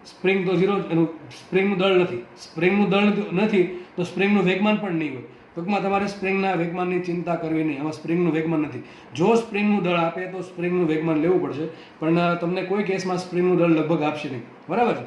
સ્પ્રિંગ તો 0, એનું સ્પ્રિંગનું દળ નથી. સ્પ્રિંગનું દળ નથી તો સ્પ્રિંગનું વેગમાન પણ નહીં હોય. ટૂંકમાં તમારે સ્પ્રિંગના વેગમાનની ચિંતા કરવી નહીં. આમાં સ્પ્રિંગનું વેગમાન નથી. જો સ્પ્રિંગનું દળ આપે તો સ્પ્રિંગનું વેગમાન લેવું પડશે, પણ તમને કોઈ કેસમાં સ્પ્રિંગનું દળ લગભગ આપશે નહીં, બરાબર છે.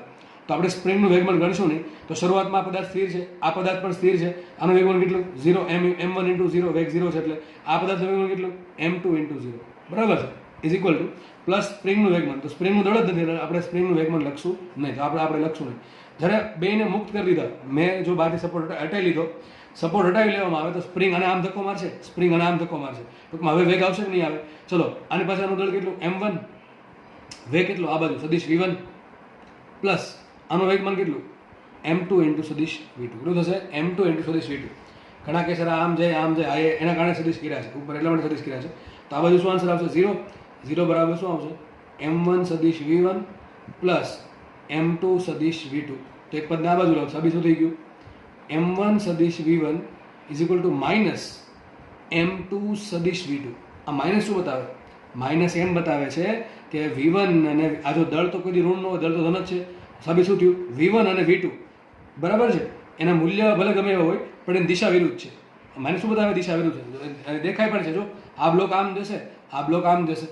તો આપણે સ્પ્રિંગનું વેગમાન ગણશું નહીં. તો શરૂઆતમાં આ પદાર્થ સ્થિર છે, આ પદાર્થ પણ સ્થિર છે, આનું વેગમાન કેટલું 0, m1 × 0, વેગ 0 છે, એટલે આ પદાર્થનું વેગમાન કેટલું m2 × 0, બરાબર છે, ઇઝ ઇક્વલ ટુ પ્લસ સ્પ્રિંગનું વેગમાન. તો સ્પ્રિંગનું દળ જ નથી એટલે આપણે સ્પ્રિંગનું વેગમાન લખશું નહીં. તો આપણે લખશું નહીં. જ્યારે બેને મુક્ત કરી દીધા, મેં જો બહારથી સપોર્ટ હટાવી લીધો, સપોર્ટ હટાવી લેવામાં આવે તો સ્પ્રિંગ અને આમ ધક્કો મારશે, સ્પ્રિંગ અને આમ ધક્કો મારશે. ટૂંકમાં હવે વેગ આવશે કે નહીં આવે. ચલો આની પાસે આનું દળ કેટલું, m1, વેગ કેટલો આ બાજુ સદિશ v1, પ્લસ આનું વેગમાન કેટલું, m2 × સદિશ v2. કેટલું થશે, m2 × સદિશ v2. ઘણા કેસ આમ જાય એના કારણે સદિશ કર્યા છે ઉપર, એટલા માટે સદિશ કર્યા છે. તો આ બાજુ શું આન્સર આવશે, 0 બરાબર શું આવશે, m1 સદિશ v1 પ્લસ m2 સદિશ v2. તો એક પદને આ બાજુ લાવશે, આ બી શું થઈ ગયું, m1 સદિશ v1 is equal two minus m2 સદિશ v2. આ માઇનસ શું બતાવે, માઇનસ એમ બતાવે છે કે v1 અને આ જો દળ તો કોઈ ઋણ ન હોય, દળ તો ધન જ છે. સાબિત શું થયું, v1 અને v2 બરાબર છે, એના મૂલ્ય ભલે ગમે એવા હોય પણ એની દિશા વિરુદ્ધ છે. માઇનસ શું બતાવે, દિશા વિરુદ્ધ છે, દેખાય પણ છે. જો આ બ્લોક આમ જશે, આ બ્લોક આમ જશે.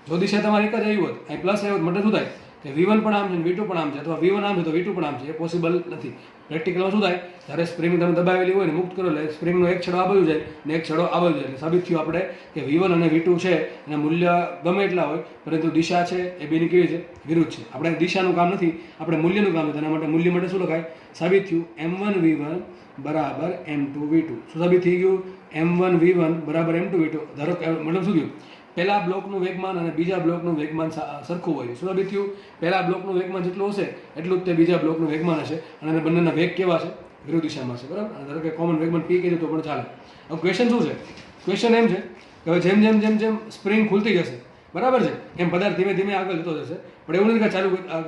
જો દિશા તમારી એક જ આવી હોત, અહીં પ્લસ આવ્યો મતલબ શું થાય કે v1 પણ આમ છે, v2 પણ આમ છે, અથવા v1 આમ છે તો v2 પણ આમ છે. એ પોસિબલ નથી. પ્રેક્ટિકલમાં શું થાય, જ્યારે સ્પ્રિંગ તમે દબાવેલી હોય ને મુક્ત કરો એટલે સ્પ્રિંગનો એક છેડો આ બાજુ જાય ને એક છેડો આ બાજુ જાય. એટલે સાબિત થયું આપણે કે v1 અને v2 છે એના મૂલ્ય ગમે એટલા હોય, પરંતુ દિશા છે એ બેની કેવી છે, વિરુદ્ધ છે. આપણે દિશાનું કામ નથી, આપણે મૂલ્યનું કામ છે. તેના માટે મૂલ્ય માટે શું લખાય, સાબિત થયું m1 v1 બરાબર m2 v2. શું સાબિત થઈ ગયું, m1 v1 બરાબર m2 v2. ધારો કે મતલબ શું થયું, પહેલા બ્લોકનું વેગમાન અને બીજા બ્લોકનું વેગમાન સરખું હોય. શું સાબિત થયું, પહેલા બ્લોકનું વેગમાન જેટલું હશે એટલું જ તે બીજા બ્લોકનું વેગમાન હશે, અને બંનેના વેગ કેવા છે, વિરુદ્ધ દિશામાં છે, બરાબર. ધારો કે કોમન વેગમાન p કહીએ તો પણ ચાલે. હવે ક્વેશ્ચન શું છે, ક્વેશ્ચન એમ છે કે હવે જેમ સ્પ્રિંગ ખુલતી જશે, બરાબર છે, એમ પદાર્થ ધીમે ધીમે આગળ જતો જશે. પણ એવું નથી કે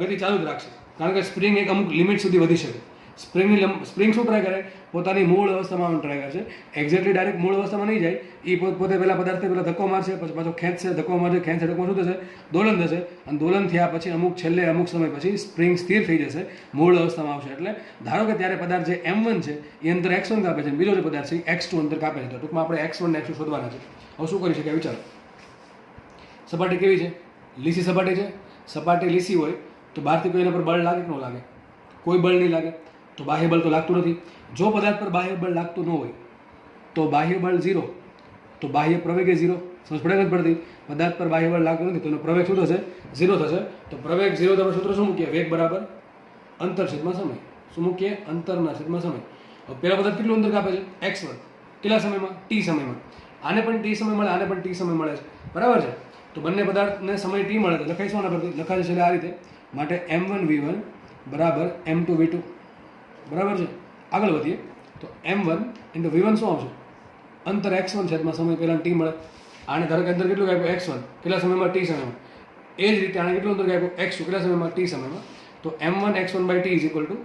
ગતિ ચાલુ જ રાખશે, કારણ કે સ્પ્રિંગ એક અમુક લિમિટ સુધી વધી શકે. સ્પ્રિંગ શું ટ્રાય કરે, પોતાની મૂળ અવસ્થામાં ટ્રાય કરશે. એક્ઝેક્ટલી ડાયરેક્ટ મૂળ અવસ્થામાં નહીં જાય, એ પોતે પહેલાં પદાર્થને પહેલાં ધક્કો મારશે, પછી પાછો ખેંચશે, ધક્કો મારશે, ખેંચશે, ધક્કો શું થશે, દોલન થશે. અને દોલન થયા પછી છેલ્લે અમુક સમય પછી સ્પ્રિંગ સ્થિર થઈ જશે, મૂળ અવસ્થામાં આવશે. એટલે ધારો કે ત્યારે પદાર્થ જે m1 છે એ અંતર x1 કાપે છે, બીજો જે પદાર્થ છે x2 અંતર કાપે છે. તો ટૂંકમાં આપણે x1 ને x2 શોધવાના છે. હવે શું કરી શકાય વિચારો. સપાટી કેવી છે, લીસી સપાટી છે. સપાટી લીસી હોય તો બહારથી કોઈ એના પર બળ લાગે કે ન લાગે, કોઈ બળ નહીં લાગે. તો બાહ્ય બળ તો લાગતું નથી. જો પદાર્થ પર બાહ્ય બળ લાગતું ન હોય તો બાહ્ય બળ 0, તો બાહ્ય પ્રવેગ એ 0. સમજ પડે નથી પડતી? પદાર્થ પર બાહ્ય બળ લાગતું નથી તો એનો પ્રવેગ શું થશે? 0 થશે. તો પ્રવેગ 0 તો સૂત્ર શું મૂકીએ? વેગ બરાબર અંતર છેદમાં સમય. શું મૂકીએ? અંતરના છેદમાં સમય. હવે પેલા પદાર્થ કેટલું અંતર કાપે છે? x1. કેટલા સમયમાં? t સમયમાં. આને પણ t સમય મળે, આને પણ t સમય મળે છે, બરાબર છે? તો બંને પદાર્થને સમય t મળે તો લખાઈશું આના પરથી. લખાશે છે આ રીતે. માટે m1v1 બરાબર m2v2, બરાબર છે? આગળ વધીએ તો m1 ઇન્ટુ v1 શું આવશે? અંતર x1 છેદમાં સમય પહેલાં t મળે. આને ધારો કે અંતર કેટલું આપ્યું? x1 કેટલા સમયમાં? t સમયમાં. એ જ રીતે આને કેટલું અંતર આપ્યું? x2 કેટલા સમયમાં? t સમયમાં. તો m1 x1 by t is equal to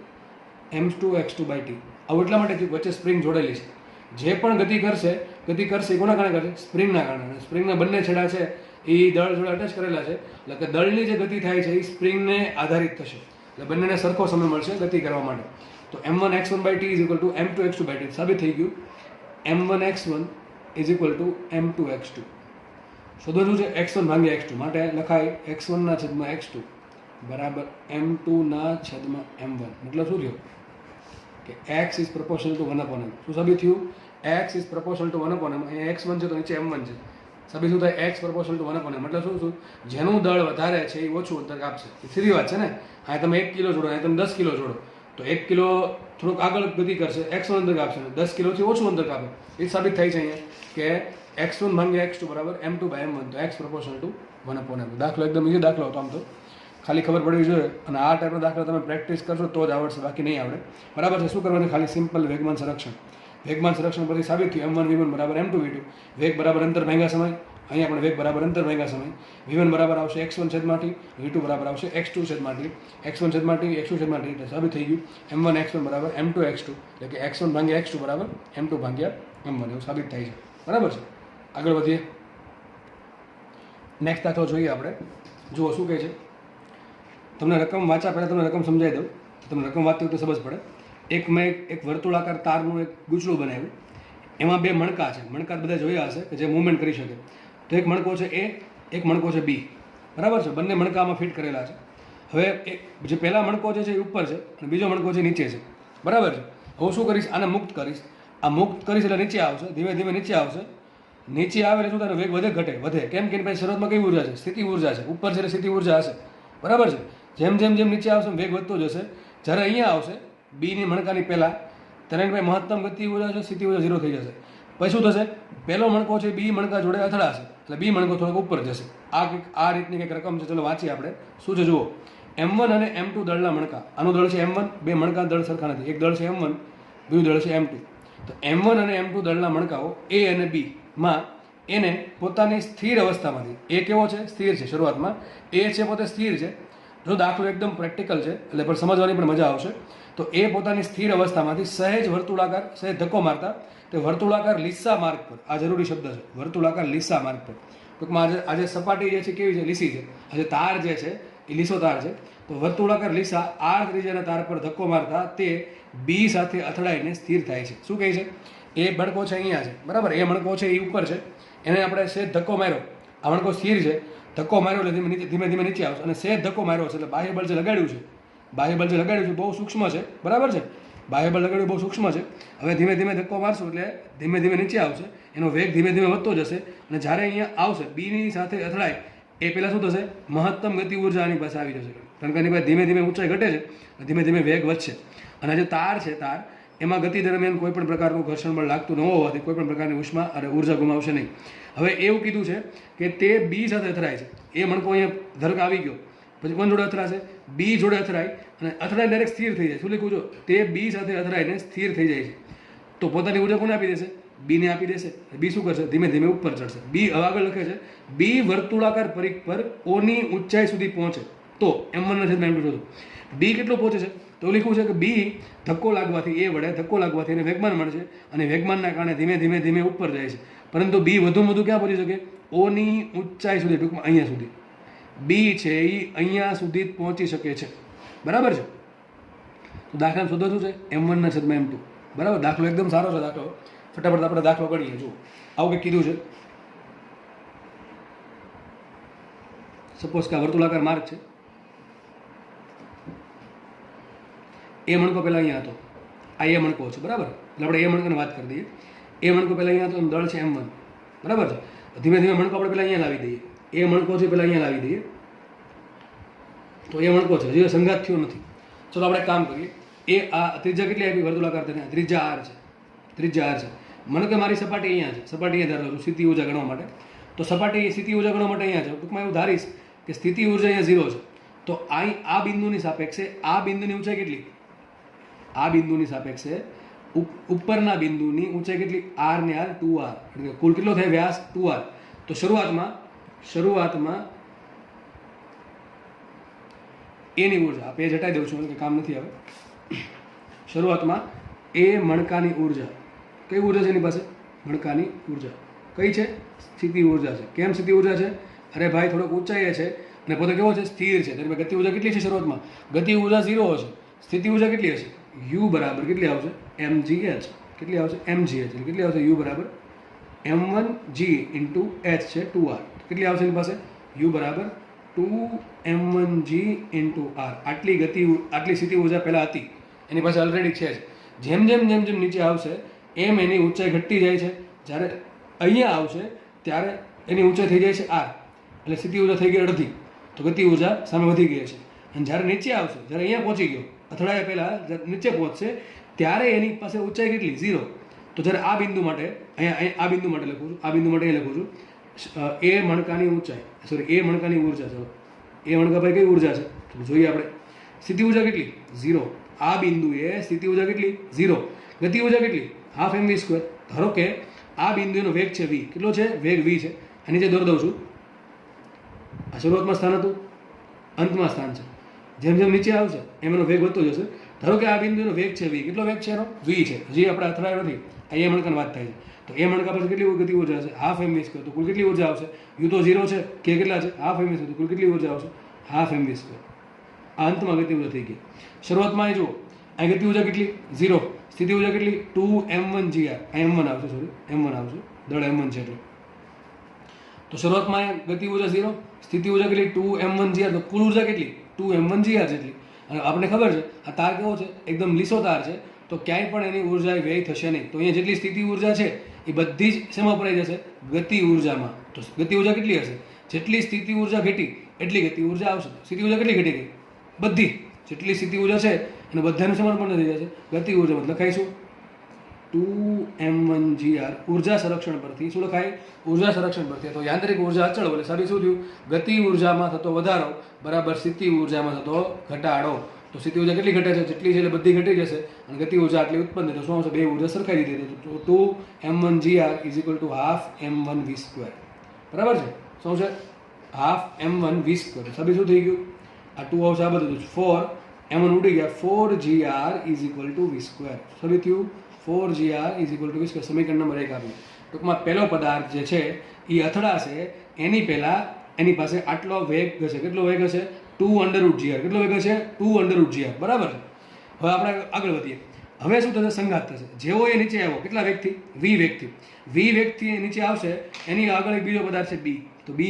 m2 x2 by t. આવું એટલા માટે થયું વચ્ચે સ્પ્રિંગ જોડેલી છે. જે પણ ગતિ કરશે એ કોના કારણે કરશે? સ્પ્રિંગના કારણે. સ્પ્રિંગના બંને છેડા છે એ દળ જોડે અટેચ કરેલા છે, એટલે કે દળની જે ગતિ થાય છે એ સ્પ્રિંગને આધારિત થશે, એટલે બંનેને સરખો સમય મળશે ગતિ કરવા માટે. તો m1 x1 by t is equal to m2 x2 by t સાબિત થઈ ગયું. m1 x1 is equal to m2 x2. શોધવાનું છે x1 ભાગ્યા x2. માટે લખાય x1 ના છેદમાં x2 બરાબર m2 ના છેદમાં m1. મતલબ શું થયું? કે x is proportional two 1/m. શું સાબિત થયું? x is proportional two 1/m. અહીંયા x1 છે તો નીચે m1 છે. સાબિત શું થાય? x proportional two 1/m. મતલબ શું? જેનું દળ વધારે છે એ ઓછું અંતર કાપશે. એ સીધી વાત છે ને. અહીંયા તમે 1 કિલો જોડો, અહીંયા તમે 10 કિલો જોડો, તો 1 કિલો થોડુંક આગળ ગતિ કરશે, x1 અંતર કાપશે, 10 કિલોથી ઓછું અંતર કાપે. એ સાબિત થાય છે અહીંયા કે x1 ભાગ્યા x2 બરાબર m2 બાય m1. તો x પ્રપોર્શનલ ટુ 1/m. દાખલો એકદમ ઈઝી દાખલો હતો આમ તો, ખાલી ખબર પડવી જોઈએ. અને આ ટાઈપનો દાખલો તમે પ્રેક્ટિસ કરશો તો જ આવડશે, બાકી નહીં આવડે, બરાબર છે? શું કરવાનું? ખાલી સિમ્પલ વેગમાન સંરક્ષણ. વેગમાન સંરક્ષણ પરથી સાબિત થયું m1 v1 બરાબર m2 v2. વેગ બરાબર અંતર ભાગ્યા સમય. અહીંયા પણ વેગ બરાબર અંતર ભાગ્યા સમય. v1 બરાબર આવશે x1 છેદમાં t, v2 બરાબર આવશે x2 છેદમાં t. x1 છેદમાં t, x2 છેદમાં t એટલે સાબિત થઈ ગયું m1 x1 બરાબર m2 x2, એટલે કે x1 ભાગ્યા x2 બરાબર m2 ભાગ્યા m1. એવું સાબિત થાય છે, બરાબર છે? આગળ વધીએ. નેક્સ્ટ દાખલો જોઈએ આપણે. જુઓ શું કહે છે. તમને રકમ વાંચા પહેલાં તમને રકમ સમજાવી દઉં, તમને રકમ વાંચતી હોય તો સમજ પડે. મેં એક વર્તુળાકાર તારનું એક ગૂંચળું બનાવ્યું. એમાં 2 મણકા છે. મણકા બધા જોયા હશે કે જે મૂવમેન્ટ કરી શકે. તો એક મણકો છે A, એક મણકો છે B, બરાબર છે? બંને મણકામાં ફિટ કરેલા છે. હવે જે પહેલા મણકો છે એ ઉપર છે અને બીજો મણકો છે નીચે છે, બરાબર છે? હું શું કરીશ? આને મુક્ત કરીશ. આ મુક્ત કરીશ એટલે નીચે આવશે, ધીમે ધીમે નીચે આવશે. નીચે આવે એટલે શું થાય? વેગ વધે ઘટે? વધે. કેમ કે ભાઈ શરૂઆતમાં કઈ ઉર્જા છે? સ્થિતિ ઉર્જા છે. ઉપર છે એટલે સ્થિતિ ઉર્જા હશે, બરાબર છે? જેમ જેમ જેમ નીચે આવશે વેગ વધતો જશે. જ્યારે અહીંયા આવશે બીની મણકાની પહેલાં, ત્યારે ભાઈ મહત્તમ ગતિ ઉર્જા છે, સ્થિતિ ઉર્જા 0 થઈ જશે. પછી શું થશે? પહેલો મણકો છે બી મણકા જોડે અથડાશે, એટલે બી મણકો થોડોક ઉપર જશે. આ રીતની કંઈક રકમ છે. ચલો વાંચીએ આપણે. શું છે જુઓ. m1 અને m2 દળના મણકા. આનું દળ છે m1. 2 મણકા દળ સરખા નથી. એક દળ છે m1, બીજું દળ છે m2. તો m1 અને m2 દળના મણકાઓ a અને b માં એને પોતાની સ્થિર અવસ્થામાંથી, એ કેવો છે? સ્થિર છે. શરૂઆતમાં એ છે પોતે સ્થિર છે. જો દાખલો એકદમ પ્રેક્ટિકલ છે એટલે પણ સમજવાની પણ મજા આવશે. તો એ પોતાની સ્થિર અવસ્થામાંથી સહેજ વર્તુળાકાર, સહેજ ધક્કો મારતા તે વર્તુળાકાર લીસા માર્ગ પર, આ જરૂરી શબ્દ છે, વર્તુળાકાર લીસા માર્ગ પર. ટૂંકમાં આજે સપાટી જે છે કેવી છે? લીસી છે. આજે તાર જે છે એ લીસો તાર છે. તો વર્તુળાકાર લીસા r ત્રિજ્યાના તાર પર ધક્કો મારતા તે બી સાથે અથડાઈને સ્થિર થાય છે. શું કહે છે? એ મણકો છે અહીંયા છે, બરાબર? એ મણકો છે એ ઉપર છે, એને આપણે સહેજ ધક્કો માર્યો. આ મણકો સ્થિર છે. ધક્કો માર્યો એટલે ધીમે ધીમે નીચે આવશે. અને સહેજ ધક્કો માર્યો છે એટલે બાહ્ય બળ જે લગાડ્યું છે, બાહ્ય બળ જે લગાડ્યું છે બહુ સૂક્ષ્મ છે, બરાબર છે? બાહ્ય બળ લગાડ્યું બહુ સૂક્ષ્મ છે. હવે ધીમે ધીમે ધક્કો મારશું એટલે ધીમે ધીમે નીચે આવશે. એનો વેગ ધીમે ધીમે વધતો જશે. અને જ્યારે અહીંયા આવશે બીની સાથે અથડાય એ પહેલાં શું થશે? મહત્તમ ગતિ ઉર્જા આની પાસે આવી જશે. કારણ કે આની પાસે ધીમે ધીમે ઊંચાઈ ઘટે છે, ધીમે ધીમે વેગ વધશે. અને જે તાર છે, તાર એમાં ગતિ દરમિયાન કોઈ પણ પ્રકારનું ઘર્ષણ બળ લાગતું ન હોવાથી કોઈ પણ પ્રકારની ઉષ્મા અને ઉર્જા ગુમાવશે નહીં. હવે એવું કીધું છે કે તે બી સાથે અથડાય છે. એ મણકો અહીંયા ધરક આવી ગયો, પછી કોણ જોડે અથડાશે? બી જોડે અથડાય અને અથડાઈને ડાયરેક્ટ સ્થિર થઈ જાય. શું લખ્યું છો? તે બી સાથે અથડાઈને સ્થિર થઈ જાય છે. તો પોતાની ઉર્જા કોને આપી દેશે? બીને આપી દેશે. બી શું કરશે? ધીમે ધીમે ઉપર ચડશે. બી હવે આગળ લખે છે બી વર્તુળાકાર પરિઘ પર ઓની ઊંચાઈ સુધી પહોંચે તો m1 ના છેદમાં m2 શોધો. બી કેટલું પહોંચે છે? તો લખ્યું છે કે બી ધક્કો લાગવાથી, એ વડે ધક્કો લાગવાથી એને વેગમાન મળશે અને વેગમાનના કારણે ધીમે ધીમે ધીમે ઉપર જાય છે. પરંતુ બી વધુમાં વધુ ક્યાં પહોંચી શકે? ઓની ઊંચાઈ સુધી, ટૂંકમાં અહીંયા સુધી. બી છે એ અહીંયા સુધી જ પહોંચી શકે છે, બરાબર છે? તો દાખલા શોધો શું છે? m1 ના છેદમાં m2, બરાબર? દાખલો એકદમ સારો છે. દાખલો ફટાફટ આપણે દાખલો ગણીએ. જુઓ આવું કંઈક કીધું છે. સપોઝ કે આ વર્તુળાકાર માર્ગ છે. એ મણકો પહેલાં અહીંયા હતો, આ એ મણકો છે, બરાબર. એટલે આપણે એ મણકાની વાત કરી દઈએ. એ મણકો પહેલાં અહીંયા હતો, દળ છે M1, બરાબર છે. ધીમે ધીમે મણકો આપણે પહેલાં અહીંયા લાવી દઈએ. એ મણકો છે પહેલાં અહીંયા લાવી દઈએ. તો એ મણકો છે, હજી સંઘાત થયો નથી. ચલો આપણે કામ કરીએ. એ આ ત્રિજ્યા કેટલી આપી વર્તુળાકાર તેને? ત્રિજ્યા R છે, ત્રિજ્યા R છે. મને કે મારી સપાટી અહીંયા છે, સપાટી અહીંયા ધારો છું સ્થિતિ ઉર્જા ગણવા માટે. તો સપાટી સ્થિતિ ઉર્જા ગણવા માટે અહીંયા છે. ટૂંકમાં એવું ધારીશ કે સ્થિતિ ઉર્જા અહીંયા 0 છે. તો આ બિંદુની સાપેક્ષે આ બિંદુની ઊંચાઈ કેટલી? આ બિંદુની સાપેક્ષે ઉપરના બિંદુની ઊંચાઈ કેટલી? R ને R 2R, એટલે કુલ કેટલો થાય વ્યાસ? 2R. તો શરૂઆતમાં એની ઉર્જા, પેજ હટાવી દઉં છું કે કામ નથી આવે. શરૂઆતમાં એ મણકાની ઉર્જા, કઈ ઉર્જા છે એની પાસે? મણકાની ઉર્જા કઈ છે? સ્થિતિ ઉર્જા છે. કેમ સ્થિતિ ઉર્જા છે? અરે ભાઈ થોડોક ઊંચાઈએ છે અને પોતે કેવો છે? સ્થિર છે. ત્યારે ગતિ ઉર્જા કેટલી છે શરૂઆતમાં? ગતિ ઉર્જા 0 હશે. સ્થિતિ ઉર્જા કેટલી હશે? U બરાબર કેટલી આવશે? mgh. કેટલી આવશે? mgh. એટલે કેટલી આવશે? U બરાબર m1g ઇન્ટુ h છે 2r. કેટલી આવશે એની પાસે? U બરાબર 2m1g ઇન્ટુ r. આટલી સ્થિતિ ઉર્જા પહેલાં હતી એની પાસે ઓલરેડી છે જ. જેમ જેમ નીચે આવશે એમ એની ઊંચાઈ ઘટતી જાય છે. જ્યારે અહીંયા આવશે ત્યારે એની ઊંચાઈ થઈ જાય છે r, એટલે સ્થિતિ ઉર્જા થઈ ગઈ અડધી. તો ગતિ ઉર્જા સામે વધી ગઈ છે. અને જ્યારે નીચે આવશે, જ્યારે અહીંયા પહોંચી ગયો, અથડાયા પહેલાં નીચે પહોંચશે ત્યારે એની પાસે ઊંચાઈ કેટલી? 0. તો જ્યારે આ બિંદુ માટે અહીંયા આ બિંદુ માટે લખું છું, આ બિંદુ માટે અહીં લખું છું એ મણકાની ઊંચાઈ, સોરી એ મણકાની ઉર્જા. ચલો એ મણકા પર કઈ ઉર્જા છે તો જોઈએ આપણે. સ્થિતિ ઉર્જા કેટલી? 0. આ બિંદુએ સ્થિતિ ઉર્જા કેટલી? 0. ગતિ ઉર્જા કેટલી? Half mv². ધારો કે આ બિંદુનો વેગ છે v. કેટલો છે? વેગ v છે. આ નીચે દોરી દઉં છું. આ શરૂઆતમાં સ્થાન હતું, અંતમાં સ્થાન છે. જેમ જેમ નીચે આવશે એમ એનો વેગ વધતો જશે. ધારો કે આ બિંદુનો વેગ છે v. કેટલો વેગ છે એનો? v છે. હજી આપણે અથડાયો નથી. આ એ મણકાની વાત થાય છે. તો એ મણકા પછી કેટલી ગતિ ઉર્જા છે? Half mv². તો કુલ કેટલી ઉર્જા આવશે? u તો 0 છે, k કેટલા છે? Half mv². તો કુલ કેટલી ઉર્જા આવશે? Half mv². આ અંતમાં ગતિ ઉર્જા થઈ ગઈ. શરૂઆતમાં અહીં જુઓ, અહીં ગતિ ઉર્જા કેટલી? 0. સ્થિતિ ઉર્જા કેટલી? 2m1gr. અહીં m1 આવશે, સોરી m1 આવશે, દળ m1 છે એટલે. તો શરૂઆતમાં ગતિ ઉર્જા 0, સ્થિતિ ઉર્જા કેટલી? 2m1gr. તો કુલ ઉર્જા કેટલી? 2m1gr જેટલી. અને આપણને ખબર છે આ તાર કેવો છે? એકદમ લીસો તાર છે. તો ક્યાંય પણ એની ઉર્જા વ્યય થશે નહીં. તો અહીંયા જેટલી સ્થિતિ ઉર્જા છે એ બધી જ શેમાં વપરાઈ જશે? ગતિ ઉર્જામાં. તો ગતિ ઉર્જા કેટલી હશે? જેટલી સ્થિતિ ઉર્જા ઘટી એટલી ગતિ ઉર્જા આવશે. સ્થિતિ ઉર્જા કેટલી ઘટી ગઈ? બધી. જેટલી સ્થિતિ ઉર્જા છે અને બધાનું સમાન થઈ જશે ગતિ ઉર્જામાં. લખાઈશું 2m1gr. ઉર્જા સંરક્ષણ પરથી શું લખાય? ઉર્જા સંરક્ષણ પરથી. તો યાંત્રિક ઉર્જા અચળ એટલે સારી શું થયું? ગતિ ઉર્જામાં થતો વધારો બરાબર સ્થિતિ ઉર્જામાં થતો ઘટાડો. તો સ્થિતિ ઉર્જા કેટલી ઘટે છે? જેટલી છે એટલે બધી ઘટી જશે અને ગતિ ઉર્જા આટલી ઉત્પન્ન થઈ. તો શું આવશે? બે ઉર્જા સરખાઈ દીધી. તો 2m1gr is equal two half m1v². બરાબર છે? શું છે? Half m1v². સાબિત શું થઈ ગયું? આ 2 આવશે, આ બધું 4 m1 ઉડી ગયા. 4gr is equal two v². સાબિત થયું 4gr is equal two v². સમીકરણ નંબર 1 આપ્યું. ટૂંકમાં પહેલો પદાર્થ જે છે એ અથડાશે એની પહેલાં એની પાસે આટલો વેગ હશે. કેટલો વેગ હશે? 2√gr. કેટલો વેગ હશે? 2√gr. બરાબર છે. હવે આપણે આગળ વધીએ. હવે શું થશે? સંઘાત થશે. જેવો એ નીચે આવ્યો કેટલા વેગથી? v વેગથી. v વેગથી એ નીચે આવશે એની આગળ એક બીજો પદાર્થ છે b. તો b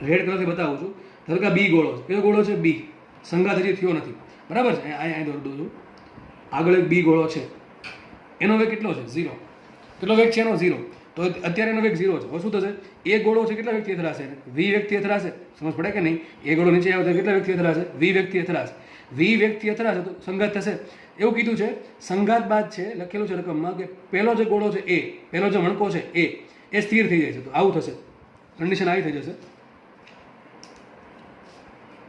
રેડ કલરથી બતાવું છું. ધારો કે b ગોળો છે. કયો ગોળો છે? b. સંઘાત હજી થયો નથી. બરાબર છે? અહીં દોરી દઉં છું. આગળ એક b ગોળો છે. એનો વેગ કેટલો છે? 0. કેટલો વેગ છે એનો? 0. તો અત્યારે એનો વેગ 0 છે. હવે શું થશે? એ ગોળો છે કેટલા વેગથી અથડાશે? v વેગથી અથડાશે. સમજ પડે કે નહીં? એ ગોળો નીચે આવે તો કેટલા વેગથી અથડાશે? v વેગથી અથડાશે. v વેગથી અથડાશે તો સંઘાત થશે. એવું કીધું છે સંઘાત બાદ છે લખેલું છે રકમમાં કે પહેલો જે ગોળો છે એ, પહેલો જે મણકો છે એ સ્થિર થઈ જાય છે. તો આવું થશે, કન્ડિશન આવી થઈ જશે.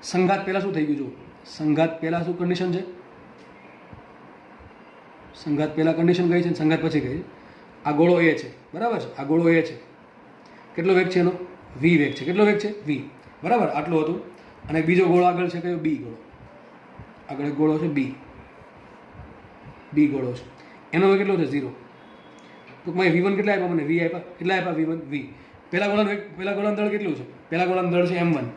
સંઘાત પહેલા શું થઈ ગયું? જો સંઘાત પહેલા શું કન્ડિશન છે? સંઘાત પહેલા કન્ડિશન કઈ છે? સંઘાત પછી કઈ? આ ગોળો એ છે, બરાબર છે? આ ગોળો એ છે. કેટલો વેગ છે એનો? v વેગ છે. કેટલો વેગ છે? v. બરાબર, આટલું હતું. અને બીજો ગોળો આગળ છે કયો? b ગોળો. આગળ એક ગોળો છે b ગોળો છે. એનો વેગ કેટલો છે? 0. ટૂંકમાં v1 કેટલા આપ્યા મને? v આપ્યા. કેટલા આપ્યા? v1 v. પહેલા ગોળાનું દળ કેટલું છે? પહેલા ગોળાનું દળ છે m1.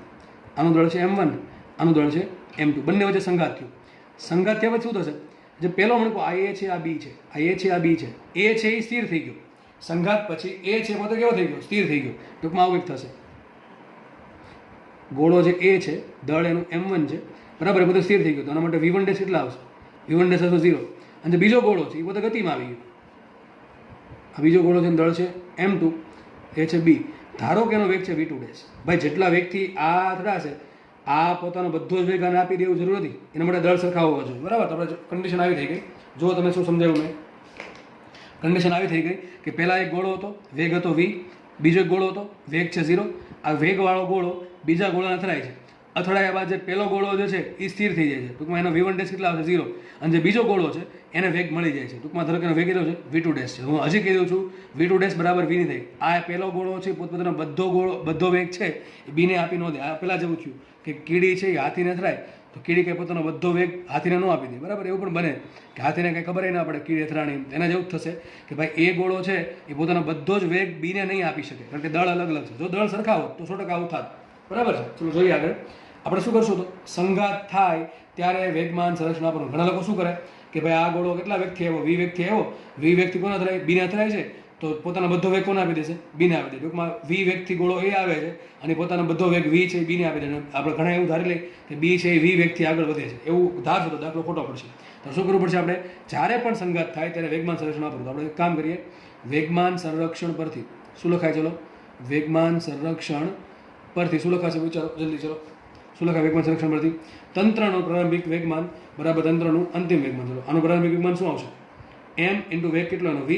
આનું દળ છે m1, આનું દળ છે m2. બંને વચ્ચે સંઘાત થયું. સંઘાત થયા પછી શું થશે? જે પહેલો મણકો આ એ છે, આ બી છે, આ એ છે, આ બી છે, એ છે એ સ્થિર થઈ ગયો. સંઘાત પછી એ છે મતલબ કેવો થઈ ગયો? સ્થિર થઈ ગયો. ટૂંકમાં આવું એક થશે. ગોળો જે એ છે, દળ એનું m1 છે, બરાબર, એ બધું સ્થિર થઈ ગયું. તો આના માટે v1 કેટલા આવશે? v1 ડેશ હતો 0 અને જે બીજો ગોળો છે એ પોતે ગતિમાં આવી ગયો. આ બીજો ગોળો છે દળ છે m2, એ છે b. ધારો કે એનો વેગ છે v2 ડેશ. ભાઈ જેટલા વેગથી આ અથડાશે આ પોતાનો બધો જ વેગ આને આપી દેવું જરૂર નથી, એના માટે દળ સરખા હોવો જોઈએ. બરાબર, તો આપણે કન્ડિશન આવી થઈ ગઈ. જો તમે શું સમજાવ્યું મેં, કન્ડિશન આવી થઈ ગઈ કે પહેલાં એક ગોળો હતો, વેગ હતો v, બીજો એક ગોળો હતો, વેગ છે 0. આ વેગવાળો ગોળો બીજા ગોળાને અથડાય છે. અથડાયા બાદ જે પહેલો ગોળો જે છે એ સ્થિર થઈ જાય છે, ટૂંકમાં એનો v1 ડેશ કેટલા આવશે 0, અને જે બીજો ગોળો છે એને વેગ મળી જાય છે. ટૂંકમાં ધારો કે એનો વેગ કેટલો છે v2 ડેશ છે. હું હજી કહી દઉં છું v2 ડેશ બરાબર v ની થઈ. આ પહેલો ગોળો છે પોતપોતાનો બધો વેગ છે એ બીને આપી ન દે. આ પહેલાં જેવું થયું કે કીડી છે એ હાથીને અથડાય તો કીડી કંઈ પોતાનો બધો વેગ હાથીને ન આપી દે. બરાબર, એવું પણ બને કે હાથીને કંઈ ખબર ના પડે કીડી અથડાણી. એના જેવું જ થશે કે ભાઈ એ ગોળો છે એ પોતાનો બધો જ વેગ બીને નહીં આપી શકે, કારણ કે દળ અલગ અલગ છે. જો દળ સરખા હોત તો 100% આવું થાત. બરાબર છે, ચલો જોઈએ આગળ. આપણે શું કરશું, તો સંઘાત થાય ત્યારે વેગમાન સંરક્ષણ વાપરવું. ઘણા લોકો શું કરે કે ભાઈ આ ગોળો કેટલા વેગથી આવ્યો, v વેગથી આવ્યો, v વેગથી કોને અથડાય, બીને અથડાય છે, તો પોતાનો બધો વેગ કોને આપી દેશે, બીને આપી દે. ટૂંકમાં v વેગથી ગોળો એ આવે છે અને પોતાનો બધો વેગ v છે એ બીને આપી દે. આપણે ઘણા એવું ધારી લઈએ કે b છે એ v વેગથી આગળ વધે છે, એવું ધારશો તો દાખલો ખોટો પડશે. તો શું કરવું પડશે આપણે, જ્યારે પણ સંઘાત થાય ત્યારે વેગમાન સંરક્ષણ વાપરવું. તો આપણે એક કામ કરીએ, વેગમાન સંરક્ષણ પરથી શું લખાય, ચલો વેગમાન સંરક્ષણ પરથી શું લખાશે, વિચારો જલ્દી. ચલો શું લખાય વેગમાન સંરક્ષણ પરથી, તંત્રનું પ્રારંભિક વેગમાન બરાબર તંત્રનું અંતિમ વેગમાન. ચલો આનું પ્રારંભિક વેગમાન શું આવશે, m ઇન્ટુ વેગ કેટલો એનો v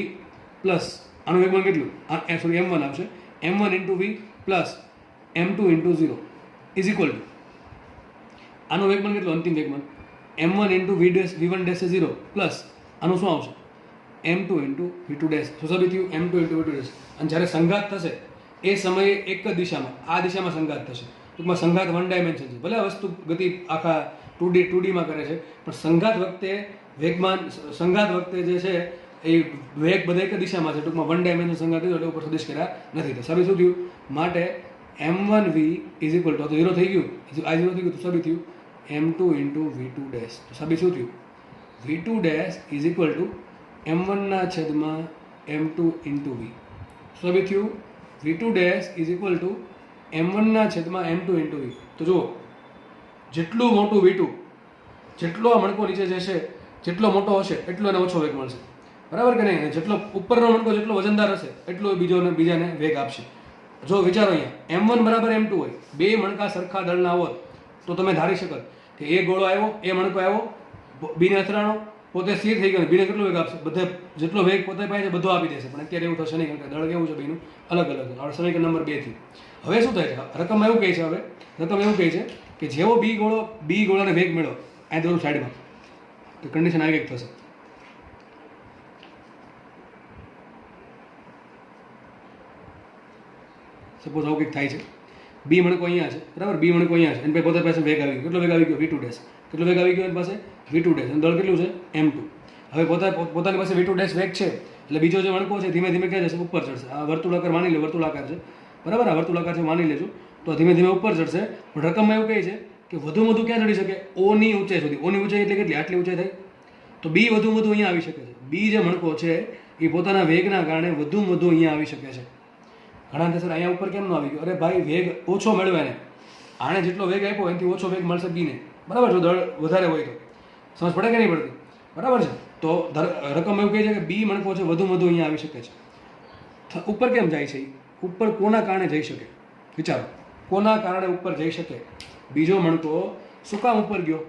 પ્લસ આનું વેગમાન કેટલું, સોરી m1 આવશે, m1 into v plus m2 into 0 is equal two આનું વેગમાન કેટલું અંતિમ વેગમાન m1 into v1 dash 0 plus આનું શું આવશે m2 ઇન્ટુ v2 ડેશ. શું સાબિત થયું, m2 ઇન્ટુ v2 ડેશ. અને જ્યારે સંઘાત થશે એ સમયે એક જ દિશામાં, આ દિશામાં સંઘાત થશે. ટૂંકમાં સંઘાત વન ડાયમેન્શન છે. ભલે આ વસ્તુ ગતિ આખા 2Dમાં કરે છે, પણ સંઘાત વખતે વેગમાન, સંઘાત વખતે જે છે એ વેગ બધા એક દિશામાં છે. ટૂંકમાં વન ડાયમેન્શન સંઘાત થયો એટલે ઉપર સદિશ કર્યા નથી. તો સાબિત શું થયું, માટે m1v ઇઝ ઇક્વલ ટુ 0 થઈ ગયું, આ 0 થઈ ગયું, તો સાબિત થયું m2 ઇન્ટુ v2 ડેશ. તો સાબિત શું થયું, v2 dash is equal to m1 છેદમાં m2 ઇન્ટુ v. સાબિત થયું v2 dash is equal to m1 છેદમાં m2 ઇન્ટુ v. તો જુઓ, જેટલું મોટું v2, જેટલો આ મણકો નીચે જશે, જેટલો મોટો હશે એટલો એને ઓછો વેગ મળશે. બરાબર કે નહીં, જેટલો ઉપરનો મણકો જેટલો વજનદાર હશે એટલો બીજાને વેગ આપશે. જો વિચારો અહીંયા m1 બરાબર m2 હોય, બે મણકા સરખા દળના હોત તો તમે ધારી શકો કે એ ગોળો આવ્યો, એ મણકો આવ્યો, બીને અથડાણો, પોતે સ્થિર થઈ ગયો, બીને કેટલો વેગ આપશે, બધે જેટલો વેગ પોતે પાય છે બધો આપી દેશે. પણ અત્યારે એવું થશે નહીં, કારણ કે દળ કેવું છે બેનું અલગ અલગ. આપણે સમીકરણ નંબર 2 થી હવે શું થાય છે, રકમ એવું કહે છે, હવે રકમ એવું કહે છે કે જેવો બી ગોળાને વેગ મળ્યો, આ દોરું સાઈડમાં, તો કન્ડિશન આવી કંઈક થશે. સપોઝ આવું કંઈક થાય છે, બી મણકો અહીંયા છે, બરાબર, બી મણકો અહીંયા છે, અને પોતે પાસે વેગ આવી ગયો, કેટલો વેગ આવી ગયો v2 ડેશ, કેટલો વેગ આવી ગયો એની પાસે v2 ડેશ, અને દળ કેટલું છે m2. હવે પોતાની પાસે v2 ડેશ વેગ છે એટલે બીજો જે મણકો છે ધીમે ધીમે ક્યાં જશે, ઉપર ચડશે. આ વર્તુળાકાર માની લે, વર્તુળાકાર છે, બરાબર, આ વર્તુળાકાર છે માની લેજો, તો ધીમે ધીમે ઉપર ચડશે. પણ રકમમાં એવું કહે છે કે વધુ ક્યાં ચડી શકે, ઓની ઊંચાઈ સુધી. ઓની ઊંચાઈ એટલે કેટલી, આટલી ઊંચાઈ થાય, તો બી વધુ અહીંયા આવી શકે છે. બી જે મણકો છે એ પોતાના વેગના કારણે વધુ અહીંયા આવી શકે છે. ઘણા સર અહીંયા ઉપર કેમ ન આવી ગયો, અરે ભાઈ વેગ ઓછો મેળવે ને, આણે જેટલો વેગ આપ્યો એનાથી ઓછો વેગ મળશે બીને. બરાબર, જો દળ વધારે હોય તો સમજ પડે કે નહીં પડતી, બરાબર છે. તો રકમ એવું કહે છે કે બી મણકો છે વધુ અહીંયા આવી શકે છે. ઉપર કેમ જાય છે, ઉપર કોના કારણે જઈ શકે, વિચારો, કોના કારણે ઉપર જઈ શકે બીજો મણકો, શું કામ ઉપર ગયો,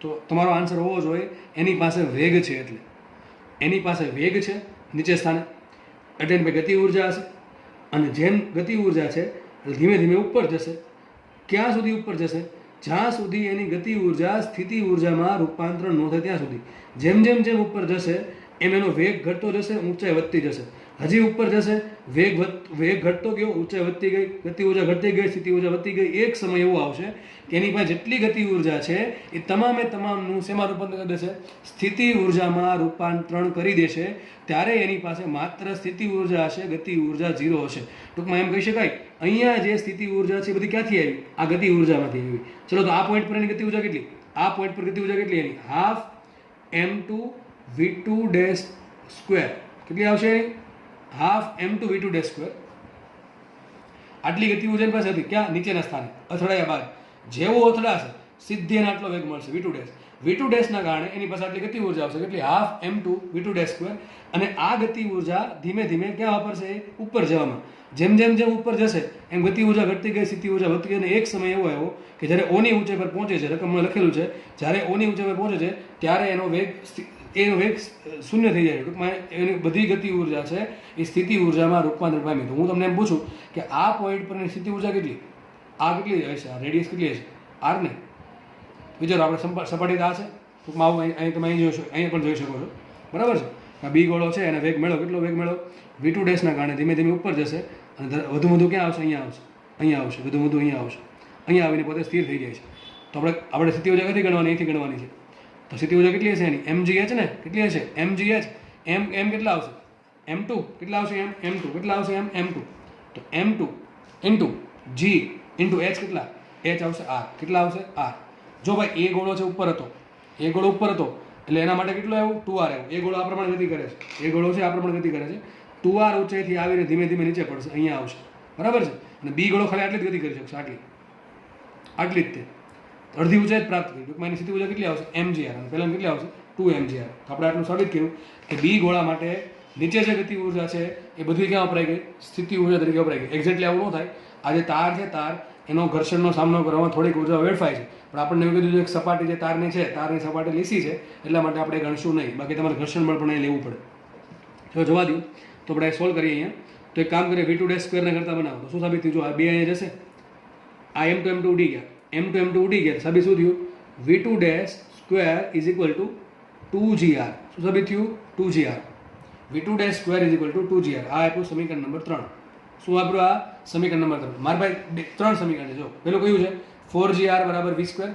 તો તમારો આન્સર હોવો જોઈએ એની પાસે વેગ છે. એટલે એની પાસે વેગ છે નીચે સ્થાને, એટલે એની ગતિ ઉર્જા હશે, અને જેમ ગતિ ઉર્જા છે એટલે ધીમે ધીમે ઉપર જશે. ક્યાં સુધી ઉપર જશે, જ્યાં સુધી એની ગતિ ઉર્જા સ્થિતિ ઉર્જામાં રૂપાંતરણ ન થાય ત્યાં સુધી. જેમ ઉપર જશે એમ એનો વેગ ઘટતો જશે, ઊંચાઈ વધતી જશે. હજી ઉપર જશે, વેગ ઘટતો ગયો, ઊંચાઈ વધતી ગઈ, ગતિ ઉર્જા ઘટતી ગઈ, સ્થિતિ ઉર્જા વધતી ગઈ. એક સમય એવો આવશે કે એની પાસે જેટલી ગતિ ઉર્જા છે એ તમામનું શેમાં રૂપાંતર કરી દેશે, સ્થિતિ ઉર્જામાં રૂપાંતરણ કરી દેશે. ત્યારે એની પાસે માત્ર સ્થિતિ ઉર્જા હશે, ગતિ ઉર્જા 0 હશે. ટૂંકમાં એમ કહી શકાય અહીંયા જે સ્થિતિ ઉર્જા છે એ બધી ક્યાંથી આવી, આ ગતિ ઉર્જામાંથી આવી. ચલો, તો આ પોઈન્ટ પર એની ગતિ ઉર્જા કેટલી, આ પોઈન્ટ પર ગતિ ઉર્જા કેટલી એની, half m2 v2 dash square. કેટલી આવશે એની, half m2 v2 dash square. આટલી ગતિ ઉર્જા પાસે હતી, ક્યાં, નીચેના સ્થાને અથડાયા બાદ. જેવો અથડાશે સીધી એને આટલો વેગ મળશે v2 ડેશ. v2 ડેશના કારણે એની પાસે આટલી ગતિ ઉર્જા આવશે, કેટલી half m2 v2 dash square. અને આ ગતિ ઉર્જા ધીમે ધીમે ક્યાં વાપરશે? ઉપર જવામાં. જેમ જેમ જેમ ઉપર જશે એમ ગતિ ઉર્જા ઘટતી ગઈ, સ્થિતિ ઉર્જા વધતી ગઈ. અને એક સમય એવો આવ્યો કે જ્યારે ઓની ઊંચાઈ પર પહોંચે છે, રકમમાં લખેલું છે, જ્યારે ઓની ઊંચાઈ પર પહોંચે છે ત્યારે એનો વેગ શૂન્ય થઈ જાય છે. ટૂંકમાં એની બધી ગતિ ઉર્જા છે એ સ્થિતિ ઉર્જામાં રૂપાંતર પામી. તો હું તમને એમ પૂછું કે આ પોઈન્ટ પરની સ્થિતિ ઉર્જા કેટલી? આ કેટલી હશે? આ રેડિયસ કેટલી હશે? આર ને વિચારો, આપણે સપાટી આ છે ટૂંકમાં આવું અહીં તમે અહીં જોશો, અહીંયા પણ જોઈ શકો છો, બરાબર છે. આ બી ગોળો છે અને વેગ મેળો, કેટલો વેગ મેળો? v2 ડેશના કારણે ધીમે ધીમે ઉપર જશે અને વધુ વધુ ક્યાં આવશે? અહીંયા આવશે, અહીંયા આવશે, વધુ વધુ અહીંયા આવશે, અહીંયા આવીને પોતે સ્થિર થઈ જાય છે. તો આપણે સ્થિતિ ઉર્જા કથી ગણવાની? અહીંથી ગણવાની છે. તો સ્થિતિ ઉર્જા કેટલી હશે એની? mgh ને, કેટલી હશે? mgh. m કેટલા આવશે? m2 કેટલા આવશે? m2 કેટલા આવશે? m2. તો m2 into g into h કેટલા? h આવશે r. કેટલા આવશે? r. જો ભાઈ એ ગોળો છે ઉપર હતો, એ ગોળો ઉપર હતો એટલે એના માટે કેટલું આવ્યું? 2r આવ્યું. એ ગોળો આ પ્રમાણે ગતિ કરે છે, એ ગોળો છે આ પ્રમાણે ગતિ કરે છે. 2r ઊંચાઈથી આવીને ધીમે ધીમે નીચે પડશે, અહીંયા આવશે, બરાબર છે. અને બી ગોળો ખાલી આટલી જ ગતિ કરી શકશે, આટલી જ તે અડધી ઊંચાઈ જ પ્રાપ્ત કરી. ટૂંકમાં એની સ્થિતિ ઉર્જા કેટલી આવશે? mgr. અને પહેલાં કેટલી આવશે? 2mgr. તો આપણે આટલું સાબિત કર્યું કે બી ગોળા માટે નીચે જે ગતિ ઉર્જા છે એ બધી ક્યાં વપરાઈ ગઈ? સ્થિતિ ઉર્જા તરીકે વપરાઈ ગઈ. એક્ઝેક્ટલી આવું ન થાય. આ જે તાર છે, તાર એનો ઘર્ષણનો સામનો કરવામાં થોડીક ઉર્જા વેડફાય છે, પણ આપણને એવું કીધું છે કે સપાટી જે તારની છે, તારની સપાટી લીસી છે, એટલા માટે આપણે ગણશું નહીં. બાકી તમારે ઘર્ષણ બળ પણ અહીં લેવું પડે. જો જવા દઉં તો આપણે સોલ્વ કરીએ અહીંયા. તો એક કામ કરીએ, v2 ડેશ સ્ક્વેરના કરતાં બનાવો તો શું સાબિત થયું? જો આ બે અહીંયા જશે, આ m2 ઉડી ગયા, m2 ઉડી ગયા, સાબિત શું થયું? v2 dash square is equal two 2gr. શું સાબિત થયું? 2gr. v2 dash square is equal two 2gr. આ આપ્યું સમીકરણ નંબર 3. શું વાપર્યું? આ સમીકરણ નંબર 3. મારા ભાઈ 3 સમીકરણ છે. જો પેલું કયું છે? 4gr બરાબર v સ્ક્વેર.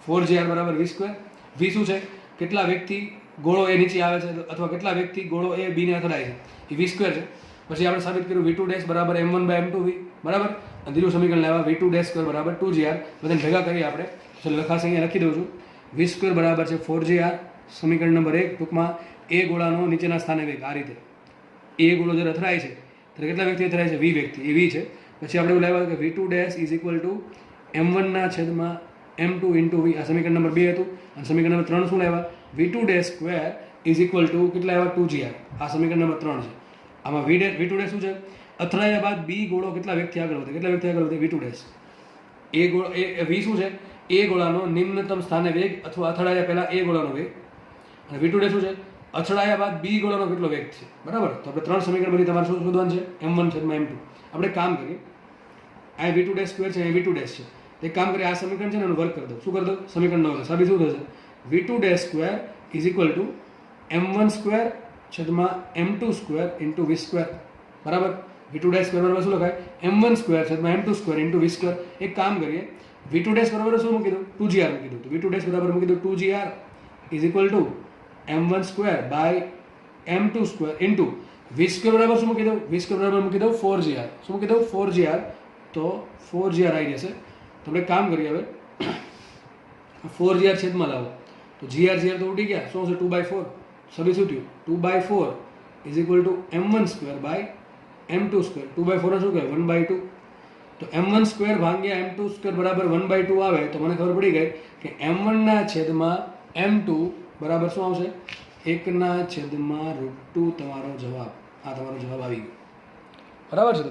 4gr બરાબર v સ્ક્વેર. v શું છે? કેટલા વેગથી ગોળો એ નીચે આવે છે અથવા કેટલા વેગથી ગોળો એ બીને અથડાય છે, એ v સ્ક્વેર છે. પછી આપણે સાબિત કર્યું v2 ડેશ બરાબર m1 બાય m2v, બરાબર. અને ત્રીજું સમીકરણ લાવ્યા v2 ડેશ સ્ક્વેર બરાબર 2gr. બધાને ભેગા કરીએ આપણે. ચલો લખાશે, અહીંયા લખી દઉં છું. v સ્ક્વેર બરાબર છે 4gr. સમીકરણ નંબર 1. ટૂંકમાં એ ગોળાનો નીચેના સ્થાને વેગ આ રીતે, એ ગોળો જ્યારે અથડાય છે ત્યારે કેટલા વેગથી અથડાય છે? v વેગથી, એ v છે. પછી આપણે એવું લાવ્યા કે v2 dash is equal to m1 ના છેદમાં m2 ઇન્ટુ v. આ સમીકરણ નંબર 2 હતું. અને સમીકરણ નંબર 3 શું લાવ્યા? v2 dash square is equal to કેટલા આવ્યા? 2gr. આ સમીકરણ નંબર 3 છે. આમાં v2 ડેશ શું છે? અથડાયા બાદ બી ગોળો કેટલા વેગથી આગળ વધે? કેટલા વેગથી આગળ વધે? v2 dash. એ ગોળો એ v શું છે? એ ગોળાનો નિમ્નતમ સ્થાને વેગ અથવા અથડાયા પહેલા એ ગોળાનો વેગ. અને v2 ડેશ શું છે? અથડાયા બાદ બી ગોળાનો કેટલો વેગ છે, બરાબર. તો આપણે 3 સમીકરણ બધી તમારે શું શોધવાનું છે? m1 છેદમાં m2. આપણે કામ કરીએ, આ v2 ડેશ સ્ક્વેર છે, અહીં v2 ડેશ છે. એક કામ કરીએ, આ સમીકરણ છે ને એનું વર્ક કરી દો. શું કરી દો? સમીકરણ 9 સાબિત શું થશે? v2 dash square is equal to m1 square છેદમાં m2 square into v square, બરાબર. v2 ડેશ સ્ક્વેર બરાબર શું લખાય? m1 સ્ક્વેર છેદમાં m2 square into v square. એક કામ કરીએ, v2 ડેશ બરાબર શું મૂકી દો? 2gr મૂકી દો. તો v2 ડેશ બરાબર મૂકી દો 2gr is equal to m1 square by m2 square into v square બરાબર શું મૂકી દો? v સ્ક્વેર બરાબર મૂકી દો 4gr. શું મૂકી દો? 4gr. તો 4gr આવી જશે. તો આપણે કામ કરીએ, હવે 4gr છેદમાં લાવો તો gr તો ઉડી ગયા. શું હશે? 2/4. સબી શું થયું? 2/4 is equal to m1 square by m2 square. 2/4 શું કહેવાય? 1/2. તો m1 સ્ક્વેર ભાગ્યા m2 સ્ક્વેર બરાબર 1/2 આવે તો મને ખબર પડી ગઈ કે m1 ના છેદમાં m2 બરાબર શું આવશે? 1 છેદમાં √2 તમારો જવાબ. આ તમારો જવાબ આવી ગયો, બરાબર છે. તો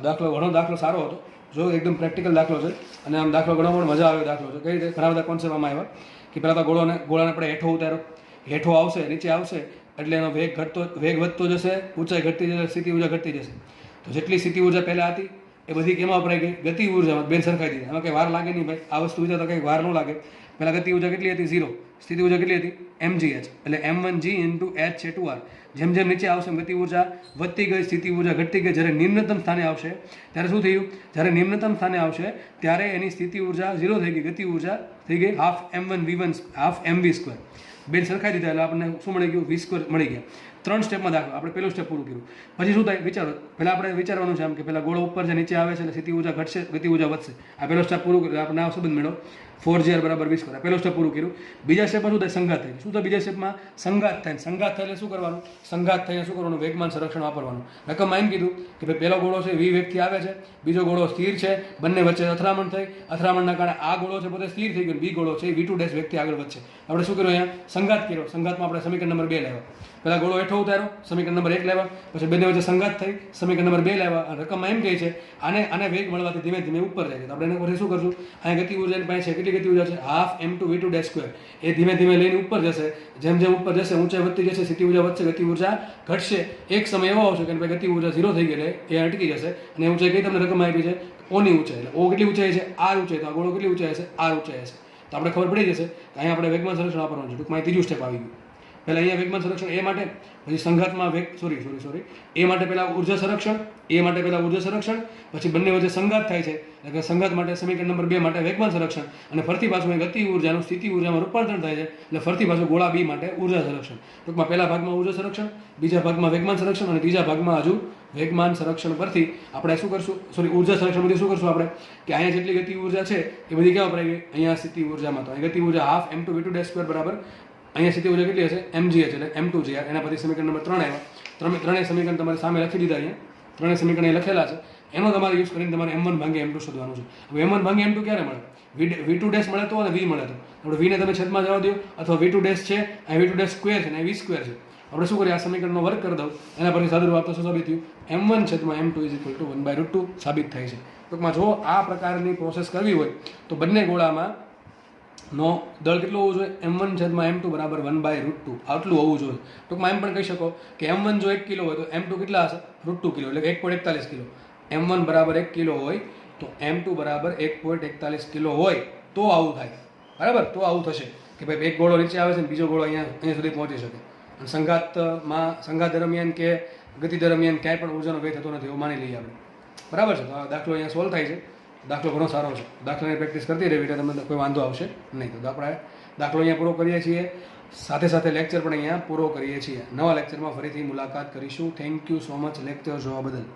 દાખલો સારો હતો. જો એકદમ પ્રેક્ટિકલ દાખલો છે અને આમ દાખલો ગણવા પણ મજા આવે દાખલો છે. કઈ રીતે? ઘણા બધા કોન્સેપ્ટ આમાં આવ્યા કે પહેલાં તો ગોળાને આપણે હેઠો ઉતારો, હેઠો આવશે, નીચે આવશે એટલે એનો વેગ વધતો જશે, ઊંચાઈ ઘટતી જશે, સ્થિતિ ઉર્જા ઘટતી જશે. તો જેટલી સ્થિતિ ઉર્જા પહેલાં હતી એ બધી કેમાં વપરાઈ ગઈ? ગતિ ઉર્જામાં. બેન સરખાઈ દીધી. એમાં કંઈ વાર લાગે નહીં ભાઈ. આ વસ્તુ વિચારતા કંઈ વાર ન લાગે. પહેલાં ગતિ ઉર્જા કેટલી હતી? 0. સ્થિતિ ઉર્જા કેટલી હતી? mgh. એટલે m1g ઇન્ટુ h છે 2r. જેમ જેમ નીચે આવશે ગતિ ઉર્જા વધતી ગઈ, સ્થિતિ ઉર્જા ઘટતી ગઈ. જ્યારે નિમ્નતમ સ્થાને આવશે ત્યારે શું થયું? જ્યારે નિમ્નતમ સ્થાને આવશે ત્યારે એની સ્થિતિ ઉર્જા 0 થઈ ગઈ, ગતિ ઉર્જા થઈ ગઈ half m1 v1 half mv square. બેન સરખાઈ દીધા એટલે આપણને શું મળી ગયું? v સ્ક્વેર મળી ગયા. 3 સ્ટેપમાં દાખલો. આપણે પહેલું સ્ટેપ પૂરું કર્યું. પછી શું થાય? વિચારો. પહેલાં આપણે વિચારવાનું છે આમ કે પહેલાં ગોળો ઉપર છે, નીચે આવે છે એટલે સ્થિતિ ઉર્જા ઘટશે, ગતિ ઉર્જા વધશે. આ પહેલો સ્ટેપ પૂરું કર્યું. આપણે આ સંબંધ મેળવો 4gr બરાબર v સ્ક્વેર. આ પહેલો સ્ટેપ પૂરું કર્યું. બીજા સ્ટેપમાં શું થાય? સંઘાત થાય. શું થાય બીજા સ્ટેપમાં? સંઘાત થાય. સંઘાત થાય એટલે શું કરવાનું? સંઘાત થઈને શું કરવાનું? વેગમાન સંરક્ષણ વાપરવાનું. રકમમાં એમ કીધું કે ભાઈ પહેલો ગોળો છે વી વેગથી આવે છે, બીજો ગોળો સ્થિર છે, બંને વચ્ચે અથડામણ થઈ, અથડામણના કારણે આ ગોળો છે પોતે સ્થિર થઈ ગયો, બી ગોળો છે એ V2 ડેશ વેગથી આગળ વધશે. આપણે શું કર્યું અહીંયા? સંઘાત કર્યો. સંઘાતમાં આપણે સમીકરણ નંબર 2 લાવ્યા. પહેલા ગોળો હેઠો ઉતાર્યો, સમીકરણ નંબર 1 લાવ્યા, પછી બંને વચ્ચે સંઘાત થઈ, સમીકરણ નંબર 2 લાવ્યા. અને રકમમાં એમ કહે છે આને વેગ મળવાથી ધીમે ધીમે ઉપર જાય છે. તો આપણે એના પરથી શું કરશું? અહીંયા ગતિ ઉર્જાની પાસે છે કેટલી ગતિ ઉર્જા છે? Half m2 V2 dash square. એ ધીમે ધીમે લઈને ઉપર જશે. જેમ જેમ ઉપર જશે ઊંચાઈ વધતી જશે, સ્થિતિ ઉર્જા વધશે, ગતિ ઉર્જા ઘટશે. એક સમય એવો આવશે કે ભાઈ ગતિ ઉર્જા 0 થઈ ગઈ એટલે એ અટકી જશે. અને ઊંચાઈ કઈ તમને રકમ આપી છે? ઓની ઊંચાઈ. એટલે ઓ કેટલી ઊંચાઈ છે? r ઊંચાઈ. તો આ ગોળો કેટલી ઊંચાઈ હશે? r ઊંચાઈ હશે. તો આપણે ખબર પડી જશે કે અહીંયા આપણે વેગમાન સંરક્ષણ વાપરવાનું છે. ટૂંકમાં ત્રીજું સ્ટેપ આવી ગયું. પહેલાં અહીંયા વેગમાન સંરક્ષણ એ માટે, પછી સંઘાતમાં વેગ સોરી એ માટે પહેલાં ઉર્જા સંરક્ષણ, એ માટે પહેલાં ઉર્જા સંરક્ષણ, પછી બંને વચ્ચે સંઘાત થાય છે એટલે કે સંઘાત માટે સમીકરણ નંબર 2 માટે વેગમાન સંરક્ષણ, અને ફરતી પાછું ગતિ ઉર્જાનું સ્થિતિ ઉર્જામાં રૂપાંતરણ થાય છે એટલે ફરતી પાછું ગોળા બી માટે ઉર્જા સંરક્ષણ. ટૂંકમાં પહેલા ભાગમાં ઉર્જા સંરક્ષણ, બીજા ભાગમાં વેગમાન સંરક્ષણ, અને ત્રીજા ભાગમાં હજુ વેગમાન સંરક્ષણ પરથી આપણે શું કરશું? ઉર્જા સંરક્ષણ પરથી શું કરશું આપણે? કે અહીંયા જેટલી ગતિ ઉર્જા છે એ બધી ક્યાં વપરાઈ ગઈ? અહીંયા સ્થિતિ ઉર્જામાં. તો અહીં ગતિ ઉર્જા half m2 V2 dash square બરાબર અહીંયા સ્થિતિ ઉર્જા કેટલી હશે? mgh એટલે m2gr. એના પછી સમીકરણ નંબર 3 આવ્યા. ત્રણેય સમીકરણ તમારે સામે લખી દીધા. અહીંયા ત્રણેય સમીકરણ એ લખેલા છે. એનો તમારે યુઝ કરીને તમારે m1 ભાંગે m2 શોધવાનું છે. હવે m1 ભાંગે m2 ક્યારે મળે? V2 ડેશ મળે તો, અને v મળે તો. આપણે v ને તમે છેદમાં જવા દો, અથવા V2 ડેશ છે અહીં V2 ડેશ સ્ક્વેર છે અને v સ્ક્વેર છે. આપણે શું કરીએ? આ સમીકરણનો વર્ગ કરી દઉં, એના પરથી સાદુરૂપ આપતા શું સાબિત થયું? m1 છેદમાં m2 1/√2 સાબિત થાય છે. ટૂંકમાં જો આ પ્રકારની પ્રોસેસ કરવી હોય તો બંને ગોળામાં નો દળ કેટલું હોવું જોઈએ? m1 છેદમાં m2 બરાબર 1/√2 આટલું હોવું જોઈએ. ટૂંકમાં એમ પણ કહી શકો કે m1 જો 1 કિલો હોય તો m2 કેટલા હશે? √2 કિલો, એટલે 1.41 કિલો. m1 બરાબર 1 કિલો હોય તો m2 બરાબર 1.41 કિલો હોય તો આવું થાય. બરાબર? તો આવું થશે કે ભાઈ એક ગોળો નીચે આવે છે ને બીજો ગોળો અહીંયા સુધી પહોંચી શકે. અને સંઘાત દરમિયાન કે ગતિ દરમિયાન ક્યાંય પણ ઉર્જાનો વ્યય થતો નથી એવું માની લઈએ આપણે. બરાબર છે? તો આ દાખલો અહીંયા સોલ્વ થાય છે. દાખલો ઘણો સારો છે. દાખલાની પ્રેક્ટિસ કરતી રહેવી એટલે તમને કોઈ વાંધો આવશે નહીં. તો આપણે દાખલો અહીંયા પૂરો કરીએ છીએ, સાથે સાથે લેક્ચર પણ અહીંયા પૂરો કરીએ છીએ. નવા લેક્ચરમાં ફરીથી મુલાકાત કરીશું. Thank you so much lecture જોવા બદલ.